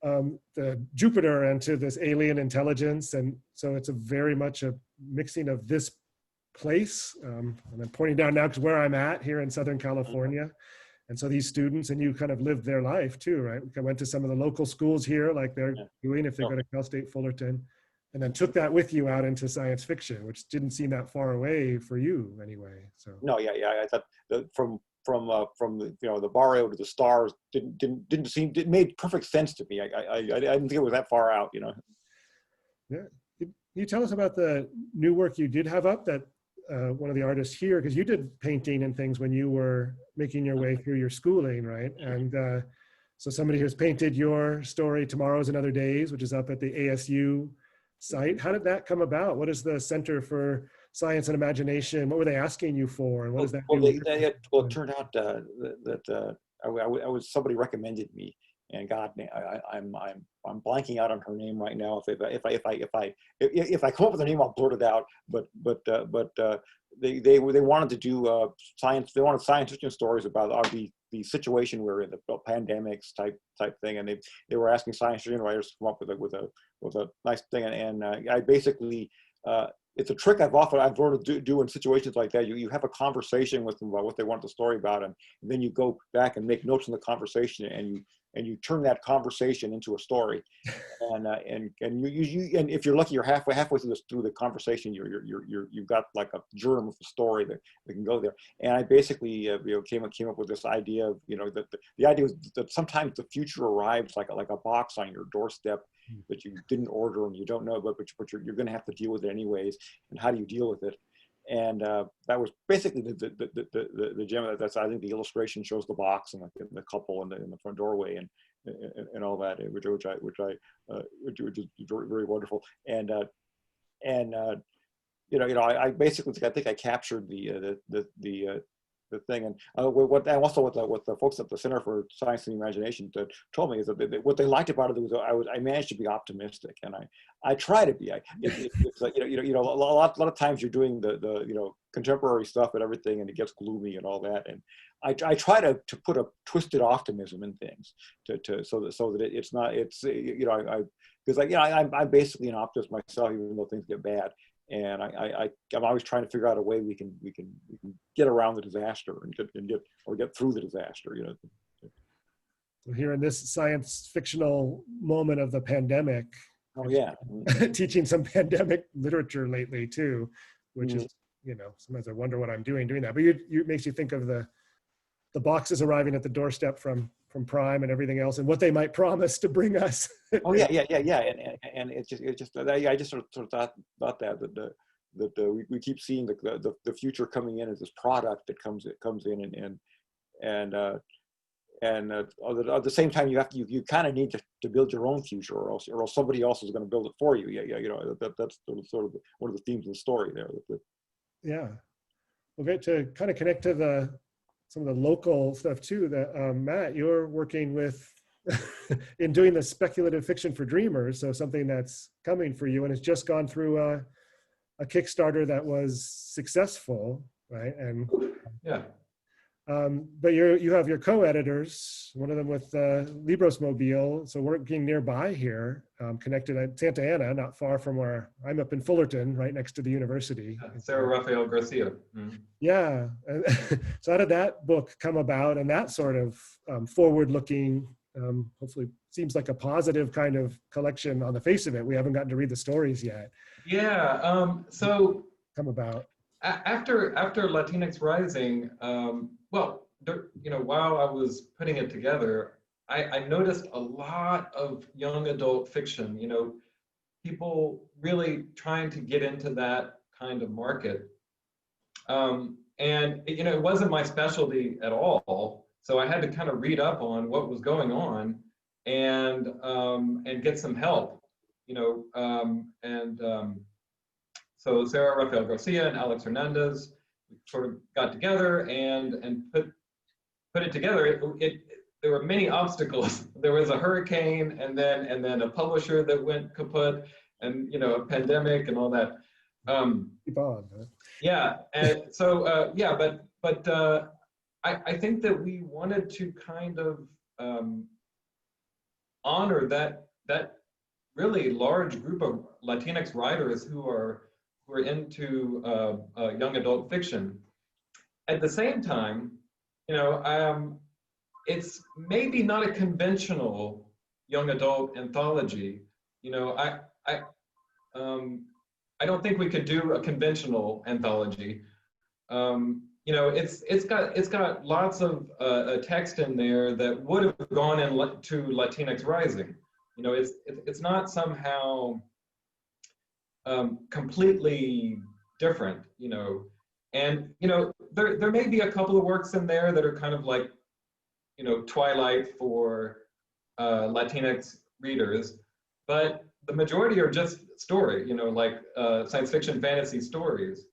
[SPEAKER 4] The Jupiter and to this alien intelligence. And so it's a very much a mixing of this place, and I'm pointing down now because where I'm at here in Southern California. And so these students, and you kind of lived their life too, right? I went to some of the local schools here, like they're doing if they go to Cal State Fullerton, and then took that with you out into science fiction, which didn't seem that far away for you anyway. So
[SPEAKER 3] no, I thought that from the the barrio to the stars it made perfect sense to me. I didn't think it was that far out,
[SPEAKER 4] Yeah, can you tell us about the new work you did have up that one of the artists here, because you did painting and things when you were making your way through your schooling, right? And so somebody who's painted your story, Tomorrow's Another Days, which is up at the ASU site. How did that come about? What is the Center for Science and Imagination? What were they asking you for? And what does that do?
[SPEAKER 3] Well, it turned out that I was, somebody recommended me, and God, I'm blanking out on her name right now. If I come up with her name, I'll blurt it out. But they wanted to do science. They wanted science fiction stories about the situation we're in, the pandemics type thing, and they were asking science fiction writers to come up with a nice thing. And I basically. It's a trick I've learned to do in situations like that. You have a conversation with them about what they want the story about, and then you go back and make notes in the conversation, and you turn that conversation into a story. And if you're lucky, you're halfway through the conversation. You've got like a germ of a story that can go there. And I basically came up with this idea of that the idea was that sometimes the future arrives like a box on your doorstep that you didn't order and you don't know, but you're going to have to deal with it anyways. And how do you deal with it? And that was basically the gem. That's, I think the illustration shows the box and the couple in the front doorway and all that, which is very, very wonderful. And I basically think I captured the thing. And what the folks at the Center for Science and Imagination told me is that what they liked about it was I managed to be optimistic, and I try to be. It's like a lot of times you're doing the contemporary stuff and everything, and it gets gloomy and all that. And I try to put a twisted optimism in things so that I'm basically an optimist myself, even though things get bad. And I'm always trying to figure out a way we can get around the disaster and get through the disaster.
[SPEAKER 4] We're here in this science fictional moment of the pandemic.
[SPEAKER 3] Oh yeah,
[SPEAKER 4] teaching some pandemic literature lately too, which is sometimes I wonder what I'm doing that. But it makes you think of the boxes arriving at the doorstep from Prime and everything else, and what they might promise to bring us.
[SPEAKER 3] Oh yeah, and it's just I just sort of thought that we keep seeing the future coming in as this product that comes in, and at the same time you kind of need to build your own future, or else somebody else is going to build it for you. That's sort of one of the themes of the story there.
[SPEAKER 4] Yeah, well, great to kind of connect to some of the local stuff too. That Matt, you're working with in doing the speculative fiction for dreamers, so something that's coming for you, and it's just gone through a Kickstarter that was successful, right? And
[SPEAKER 2] yeah.
[SPEAKER 4] But you have your co-editors, one of them with Libros Mobile, so working nearby here, connected at Santa Ana, not far from where I'm up in Fullerton, right next to the university.
[SPEAKER 2] Sarah Rafael Garcia. Mm-hmm.
[SPEAKER 4] Yeah. So how did that book come about, and that sort of forward-looking, hopefully seems like a positive kind of collection on the face of it. We haven't gotten to read the stories yet.
[SPEAKER 2] Yeah. So
[SPEAKER 4] come about
[SPEAKER 2] after Latinx Rising. Well, while I was putting it together, I noticed a lot of young adult fiction. People really trying to get into that kind of market. And it wasn't my specialty at all. So I had to kind of read up on what was going on and get some help, so Sarah Rafael Garcia and Alex Hernandez sort of got together and put it together. There were many obstacles. There was a hurricane, and then a publisher that went kaput, and a pandemic and all that. Yeah, and so but I think that we wanted to kind of honor that really large group of Latinx writers who are who are into young adult fiction. At the same time, you know, it's maybe not a conventional young adult anthology. You know, I don't think we could do a conventional anthology. You know, it's got lots of text in there that would have gone into Latinx Rising. You know, it's not somehow completely different. You know, and you know there may be a couple of works in there that are kind of like, you know, Twilight for Latinx readers, but the majority are just story, you know, like science fiction fantasy stories.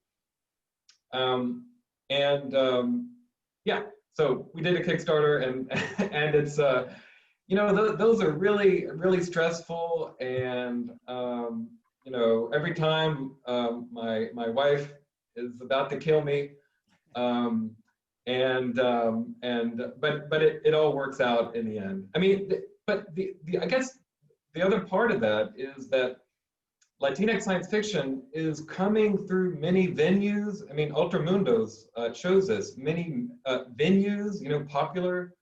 [SPEAKER 2] Yeah, so we did a Kickstarter, and it's you know, those are really, really stressful, and you know, every time my wife is about to kill me, but it all works out in the end. I mean, but I guess the other part of that is that Latinx science fiction is coming through many venues. I mean, Ultramundos shows us many venues, you know, popular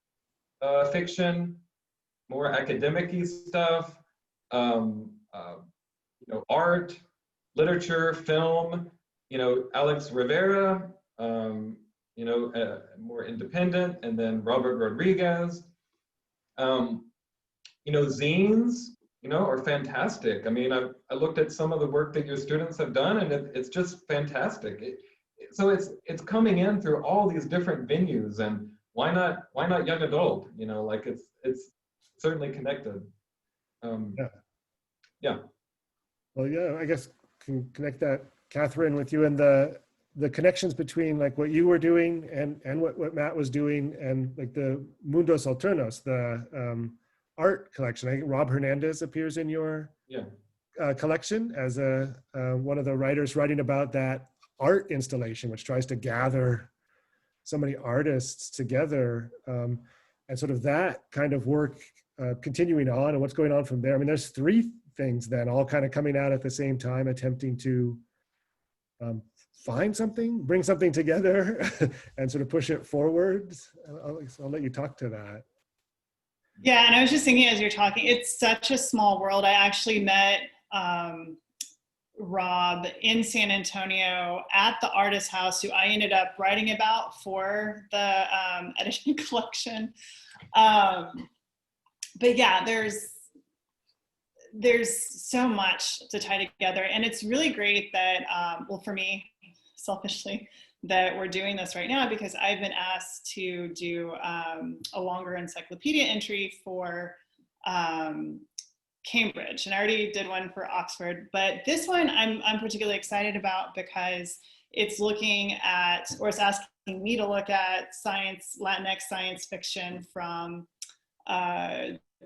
[SPEAKER 2] fiction, more academic-y stuff, you know, art, literature, film, you know, Alex Rivera, you know, more independent, and then Robert Rodriguez. You know, zines, you know, are fantastic. I mean, I looked at some of the work that your students have done, and it's just fantastic. So it's coming in through all these different venues, and why not young adult? You know, like it's certainly connected. Yeah.
[SPEAKER 4] Well, yeah, I guess can connect that, Cathryn, with you and the connections between like what you were doing and what Matt was doing, and like the Mundos Alternos, the art collection. I think Rob Hernandez appears in your collection as one of the writers writing about that art installation, which tries to gather so many artists together, and sort of that kind of work continuing on, and what's going on from there. I mean, there's three things then all kind of coming out at the same time, attempting to find something, bring something together, and sort of push it forward. I'll let you talk to that.
[SPEAKER 1] Yeah, and I was just thinking as you're talking, it's such a small world. I actually met Rob in San Antonio at the artist house, who I ended up writing about for the editing collection. But yeah, there's so much to tie together, and it's really great that, well, for me, selfishly, that we're doing this right now, because I've been asked to do a longer encyclopedia entry for Cambridge, and I already did one for Oxford, but this one I'm particularly excited about because it's looking at, or it's asking me to look at Latinx science fiction from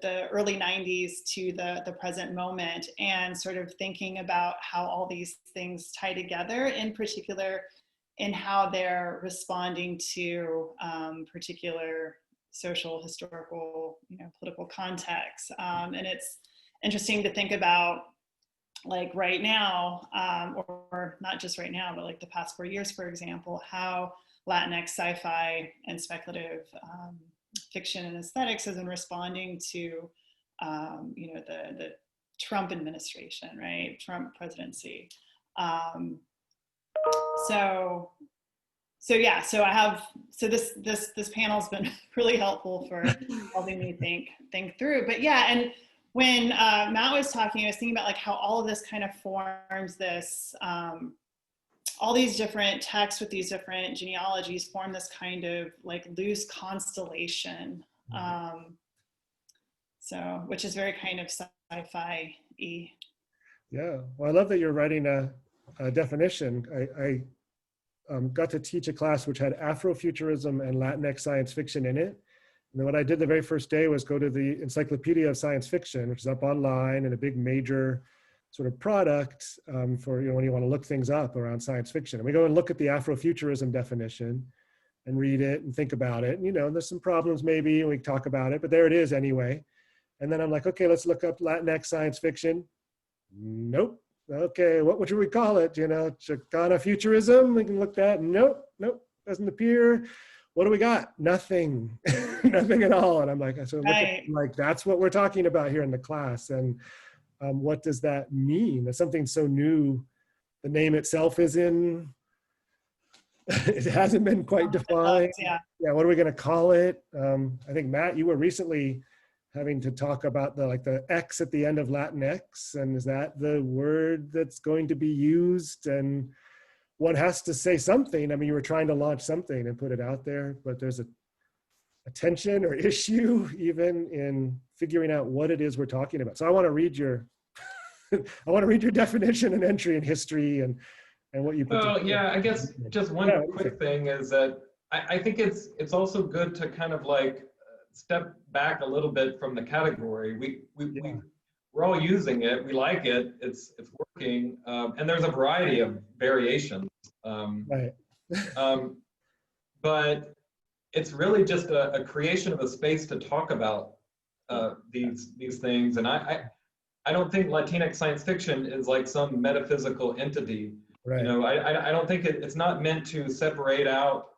[SPEAKER 1] the early 90s to the present moment, and sort of thinking about how all these things tie together, in particular in how they're responding to particular social, historical, you know, political contexts. And it's interesting to think about, like right now, or not just right now, but like the past 4 years, for example, how Latinx sci-fi and speculative fiction and aesthetics has been responding to, you know, the Trump administration, right? Trump presidency. So this panel's been really helpful for helping me think through. But yeah, and when Matt was talking, I was thinking about like how all of this kind of forms this, all these different texts with these different genealogies form this kind of like loose constellation. So, which is very kind of sci-fi-y.
[SPEAKER 4] Yeah, well, I love that you're writing a definition. I got to teach a class which had Afrofuturism and Latinx science fiction in it. And then what I did the very first day was go to the Encyclopedia of Science Fiction, which is up online and a big major sort of product for, you know, when you want to look things up around science fiction. And we go and look at the Afrofuturism definition and read it and think about it. And, you know, there's some problems maybe, and we talk about it, but there it is anyway. And then I'm like, okay, let's look up Latinx science fiction. Nope, Okay, what should we call it? You know, Chicana futurism, we can look at, nope, doesn't appear. What do we got? Nothing, nothing at all. And I'm like, so look at, like, that's what we're talking about here in the class. And what does that mean? That's something so new. The name itself is in, it hasn't been quite defined.
[SPEAKER 1] Yeah.
[SPEAKER 4] What are we going to call it? I think, Matt, you were recently having to talk about the X at the end of Latinx, and is that the word that's going to be used? And one has to say something. I mean, you were trying to launch something and put it out there, but there's a tension or issue even in figuring out what it is we're talking about. So I want to read your, I want to read your definition and entry in history and what you put.
[SPEAKER 2] Well, yeah, I guess just one quick thing is that I think it's also good to kind of like step back a little bit from the category. We're all using it. We like it. It's working, and there's a variety of variations. But it's really just a creation of a space to talk about these things. And I don't think Latinx science fiction is like some metaphysical entity.
[SPEAKER 4] Right.
[SPEAKER 2] You know, I don't think it's not meant to separate out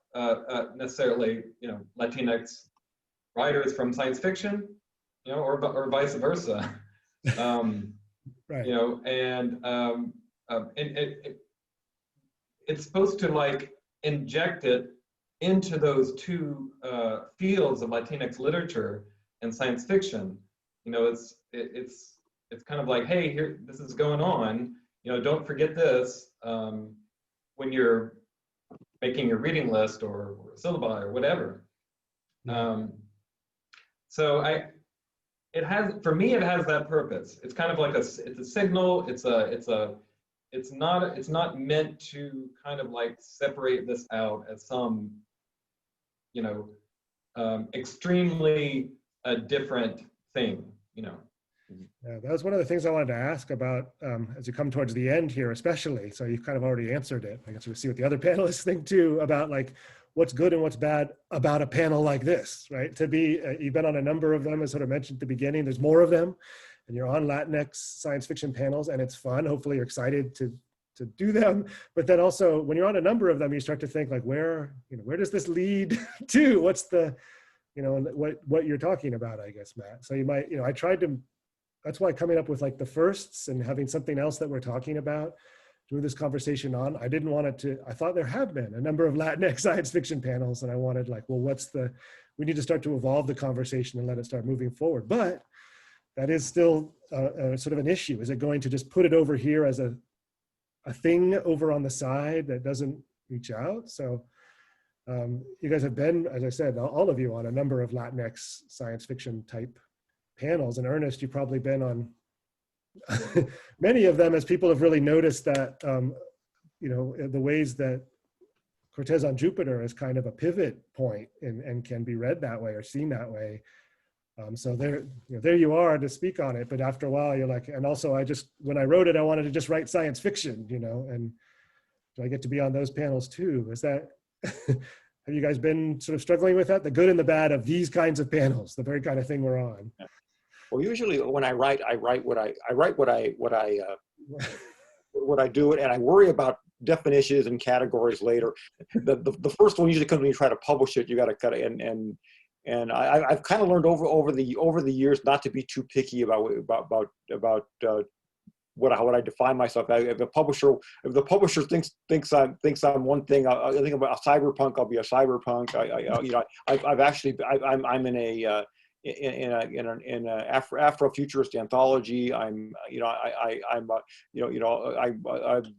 [SPEAKER 2] necessarily, you know, Latinx writers from science fiction, you know, or vice versa.
[SPEAKER 4] Right.
[SPEAKER 2] You know, and it's supposed to like inject it into those two fields of Latinx literature and science fiction. You know, it's kind of like, hey, here, this is going on. You know, don't forget this when you're making your reading list or syllabi or whatever. So for me, it has that purpose. It's kind of like it's a signal. It's not meant to kind of like separate this out as some, you know, extremely different thing, you know.
[SPEAKER 4] Yeah, that was one of the things I wanted to ask about as you come towards the end here, especially. So you've kind of already answered it. I guess we'll see what the other panelists think too about like what's good and what's bad about a panel like this, right? To be, you've been on a number of them, as sort of mentioned at the beginning. There's more of them, and you're on Latinx science fiction panels, and it's fun. Hopefully, you're excited to do them. But then also, when you're on a number of them, you start to think like, where does this lead to? What's the, you know, what you're talking about? I guess, Matt. So you might, you know, I tried to. That's why coming up with like the firsts and having something else that we're talking about, doing this conversation on, I didn't want it to, I thought there have been a number of Latinx science fiction panels, and I wanted like, well, we need to start to evolve the conversation and let it start moving forward. But that is still sort of an issue. Is it going to just put it over here as a thing over on the side that doesn't reach out? So you guys have been, as I said, all of you on a number of Latinx science fiction type panels, and Ernest, you've probably been on many of them as people have really noticed that, you know, the ways that Cortez on Jupiter is kind of a pivot point and can be read that way or seen that way. So there you are to speak on it, but after a while you're like, and also when I wrote it, I wanted to just write science fiction, you know, and do I get to be on those panels too? Is that, have you guys been sort of struggling with that? The good and the bad of these kinds of panels, the very kind of thing we're on.
[SPEAKER 3] Well, usually when I write what I do, and I worry about definitions and categories later. The first one usually comes when you try to publish it. You got to cut it, and I've kind of learned over the years not to be too picky about what I define myself. If the publisher thinks I'm one thing, I think about a cyberpunk. I'll be a cyberpunk. I'm in a Afrofuturist anthology. I'm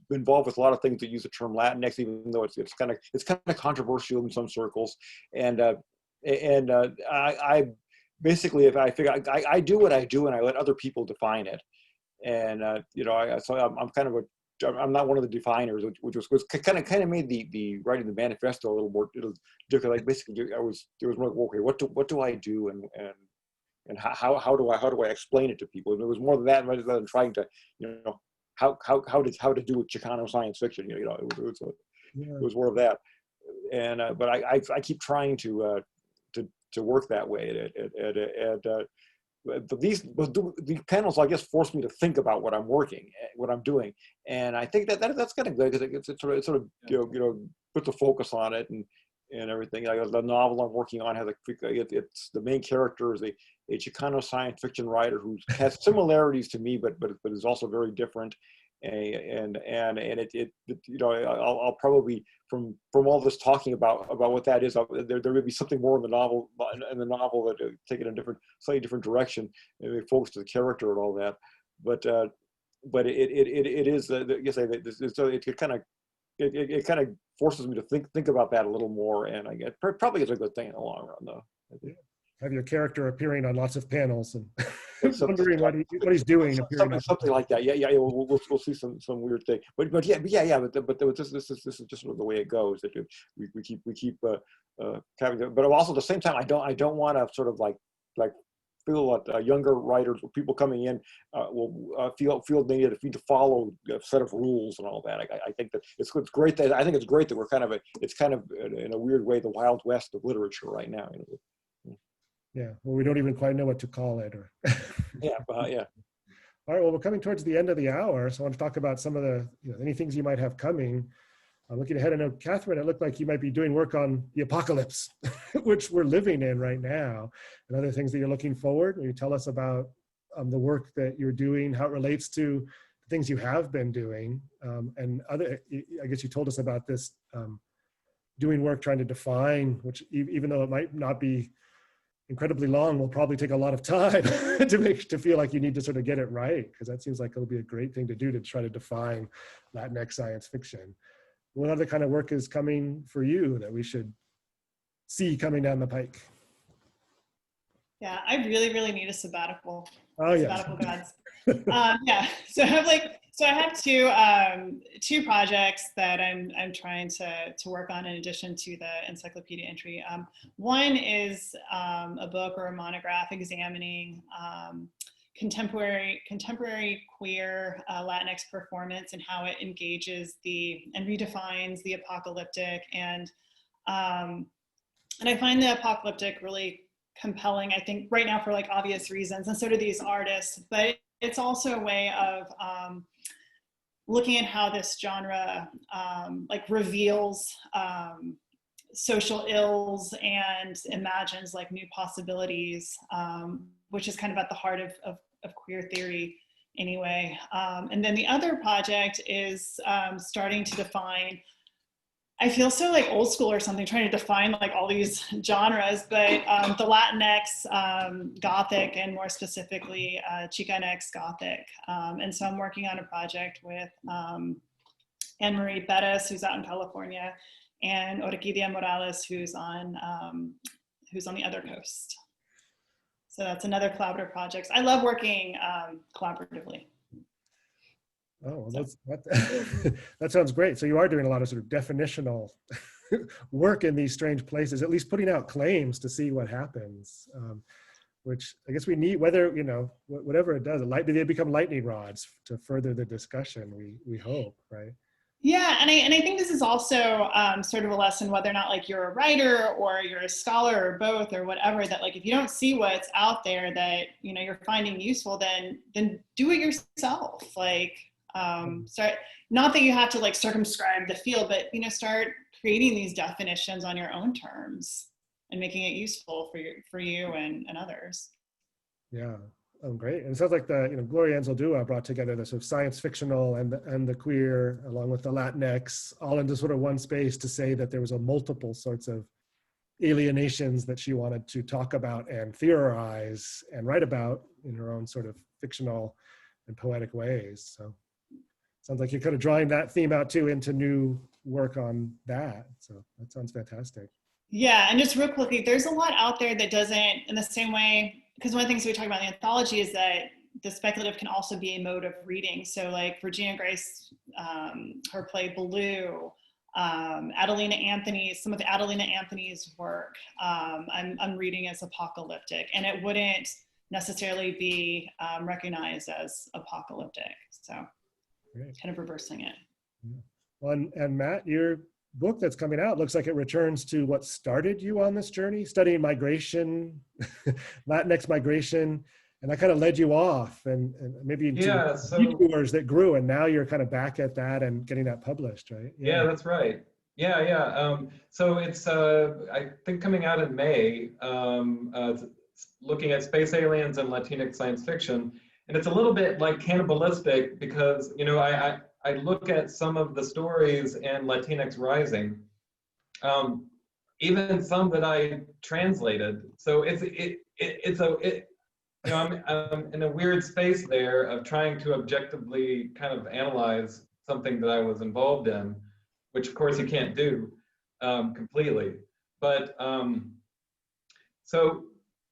[SPEAKER 3] involved with a lot of things that use the term Latinx, even though it's kind of controversial in some circles. And I basically, if I figure I do what I do, and I let other people define it. And so I'm not one of the definers, which was kind of made the writing the manifesto a little more difficult. Like basically, there was more, okay, what do I do, and how do I explain it to people? And it was more than that, rather than trying to, you know, how to do Chicano science fiction. You know, it was more of that. And but I keep trying to work that way. these panels, I guess, forced me to think about what I'm doing, and I think that's kind of good because it sort of puts a focus on it and everything. The novel I'm working on has it's the main character is a Chicano science fiction writer who has similarities to me, but is also very different. And I'll probably from all this talking about what that is, there may be something more in the novel that take it in a slightly different direction and maybe focus to the character and all that. But it is it kind of forces me to think about that a little more, and I guess probably is a good thing in the long run, though.
[SPEAKER 4] Have your character appearing on lots of panels and wondering what he's doing.
[SPEAKER 3] Something like that. Yeah. We'll see some weird thing. But this is just sort of the way it goes. That we keep having. But also at the same time, I don't want to sort of like feel that younger writers or people coming in will feel they need to follow a set of rules and all that. I think that it's great that we're kind of it's kind of in a weird way the Wild West of literature right now.
[SPEAKER 4] Yeah, well, we don't even quite know what to call it. Or
[SPEAKER 3] yeah.
[SPEAKER 4] All right, well, we're coming towards the end of the hour, so I want to talk about some of the any things you might have coming. I'm looking ahead. I know, Cathryn, it looked like you might be doing work on the apocalypse, which we're living in right now, and other things that you're looking forward. Will you tell us about the work that you're doing, how it relates to the things you have been doing, and other? I guess you told us about this doing work trying to define, which even though it might not be incredibly long, will probably take a lot of time to feel like you need to sort of get it right, because that seems like it'll be a great thing to do to try to define Latinx science fiction. What other kind of work is coming for you that we should see coming down the pike?
[SPEAKER 1] Yeah, I really need a sabbatical.
[SPEAKER 4] Oh yeah.
[SPEAKER 1] Sabbatical gods. Yeah. So I have two projects that I'm trying to work on in addition to the encyclopedia entry. One is a book or a monograph examining contemporary queer Latinx performance and how it engages and redefines the apocalyptic, and I find the apocalyptic really compelling, I think, right now for like obvious reasons, and so do these artists, but it's also a way of looking at how this genre like reveals social ills and imagines like new possibilities, which is kind of at the heart of queer theory anyway. And then the other project is starting to define, I feel so like old school or something, trying to define like all these genres, but the Latinx Gothic, and more specifically Chicanx Gothic. And so I'm working on a project with Anne-Marie Bettis, who's out in California, and Orquídea Morales, who's on the other coast. So that's another collaborative project. I love working collaboratively.
[SPEAKER 4] Oh, well, that sounds great. So you are doing a lot of sort of definitional work in these strange places, at least putting out claims to see what happens, which I guess we need, whether, whatever it does, they become lightning rods to further the discussion, we hope, right?
[SPEAKER 1] Yeah, and I think this is also sort of a lesson, whether or not like you're a writer or you're a scholar or both or whatever, that like if you don't see what's out there that you're finding useful, then do it yourself. Like start, not that you have to like circumscribe the field, but start creating these definitions on your own terms and making it useful for you and others.
[SPEAKER 4] Yeah. Oh, great. And it sounds like Gloria Anzaldúa brought together the sort of science fictional and the queer, along with the Latinx, all into sort of one space to say that there was a multiple sorts of alienations that she wanted to talk about and theorize and write about in her own sort of fictional and poetic ways. So sounds like you're kind of drawing that theme out too into new work on that. So that sounds fantastic.
[SPEAKER 1] Yeah, and just real quickly, there's a lot out there that doesn't, in the same way, because one of the things we talk about in the anthology is that the speculative can also be a mode of reading. So like Regina Grace, her play Blue, Adelina Anthony's, some of Adelina Anthony's work, I'm reading as apocalyptic, and it wouldn't necessarily be recognized as apocalyptic. So
[SPEAKER 4] Great.
[SPEAKER 1] Kind of reversing it.
[SPEAKER 4] Yeah. Well, and Matt, your book that's coming out looks like it returns to what started you on this journey, studying migration, Latinx migration, and that kind of led you off and maybe into
[SPEAKER 2] Yeah, so
[SPEAKER 4] detours that grew, and now you're kind of back at that and getting that published, right?
[SPEAKER 2] yeah, that's right. Yeah. So it's I think coming out in May, looking at space aliens and Latinx science fiction, and it's a little bit like cannibalistic because I look at some of the stories in Latinx Rising, even some that I translated. So I'm in a weird space there of trying to objectively kind of analyze something that I was involved in, which of course you can't do completely. But so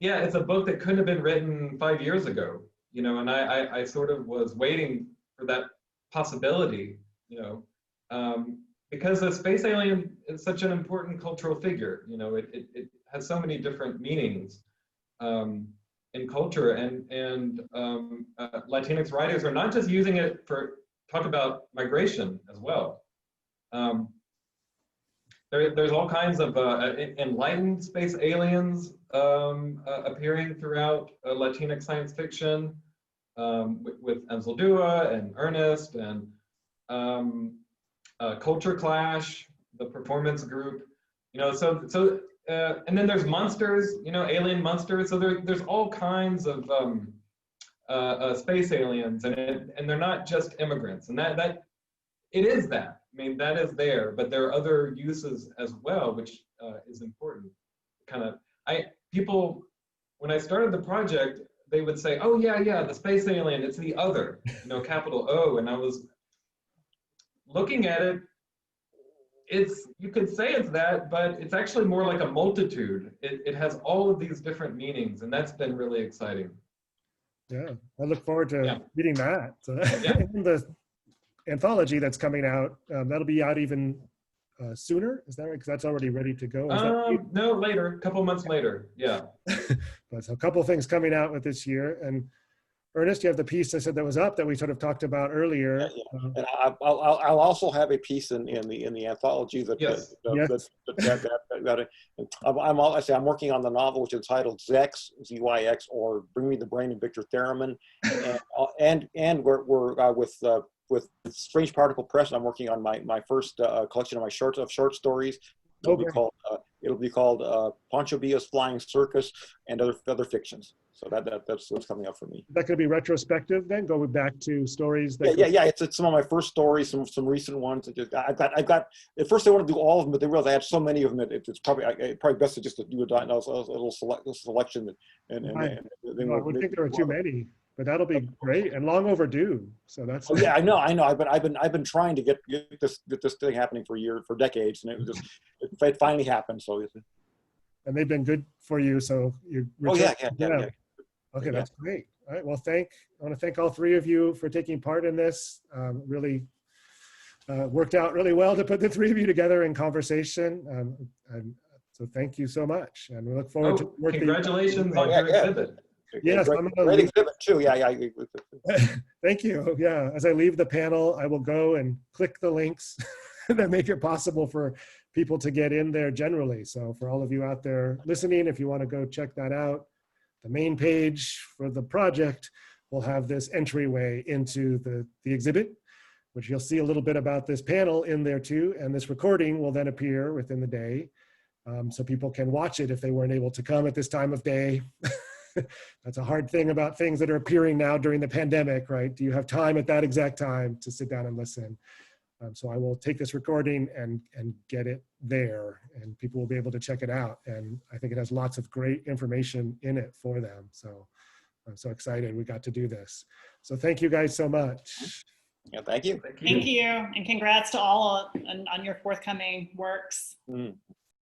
[SPEAKER 2] yeah, it's a book that couldn't have been written 5 years ago, and I sort of was waiting for that possibility, because a space alien is such an important cultural figure. It has so many different meanings in culture, and Latinx writers are not just using it for talk about migration as well. There's all kinds of enlightened space aliens appearing throughout Latinx science fiction, with Enzaldúa and Ernest and Culture Clash, the performance group. And then there's monsters, alien monsters. So there's all kinds of space aliens, and they're not just immigrants, and that it is that. I mean, that is there, but there are other uses as well, which is important. People, when I started the project, they would say, "Oh yeah, the space alien, it's the other, capital O," and I was looking at it. You could say it's that, but it's actually more like a multitude. It has all of these different meanings, and that's been really exciting.
[SPEAKER 4] Yeah, I look forward to reading that. So
[SPEAKER 2] Yeah.
[SPEAKER 4] in the anthology that's coming out, that'll be out even sooner. Is that right? Because that's already ready to go.
[SPEAKER 2] No, later, a couple months later. Yeah.
[SPEAKER 4] But so a couple of things coming out with this year. And Ernest, you have the piece I said that was up that we sort of talked about earlier.
[SPEAKER 3] Yeah. And I'll also have a piece in the anthology that
[SPEAKER 2] Yes.
[SPEAKER 3] I'm working on the novel, which is titled Zex, ZYX, or Bring Me the Brain of Victor Theramin, and we're with Strange Particle Press. I'm working on my first collection of my short stories. It'll be called Pancho Villa's Flying Circus and other fictions. So that's what's coming up for me.
[SPEAKER 4] That could be retrospective then, go back to stories that
[SPEAKER 3] yeah. It's some of my first stories, some recent ones. I've got. At first, I want to do all of them, but they realized I had so many of them that it's probably best to just do a little selection. I
[SPEAKER 4] would think there are too many, but that'll be great and long overdue. So that's.
[SPEAKER 3] Oh, yeah, I know. I've been trying to get this thing happening for decades, and it finally happened. So.
[SPEAKER 4] And they've been good for you, so you.
[SPEAKER 3] Yeah.
[SPEAKER 4] Okay, that's great. All right, well, I want to thank all three of you for taking part in this. Really worked out really well to put the three of you together in conversation. So thank you so much, and we look forward to working.
[SPEAKER 2] Congratulations on your exhibit.
[SPEAKER 4] Yes,
[SPEAKER 3] great exhibit too. Yeah.
[SPEAKER 4] Thank you. Yeah, as I leave the panel, I will go and click the links that make it possible for people to get in there generally. So for all of you out there listening, if you want to go check that out, the main page for the project will have this entryway into the exhibit, which you'll see a little bit about this panel in there too. And this recording will then appear within the day. So people can watch it if they weren't able to come at this time of day. That's a hard thing about things that are appearing now during the pandemic, right? Do you have time at that exact time to sit down and listen? So I will take this recording and get it there, and people will be able to check it out. And I think it has lots of great information in it for them. So I'm so excited we got to do this. So thank you guys so much.
[SPEAKER 3] Yeah, thank you.
[SPEAKER 1] Thank you. And congrats to all on your forthcoming works.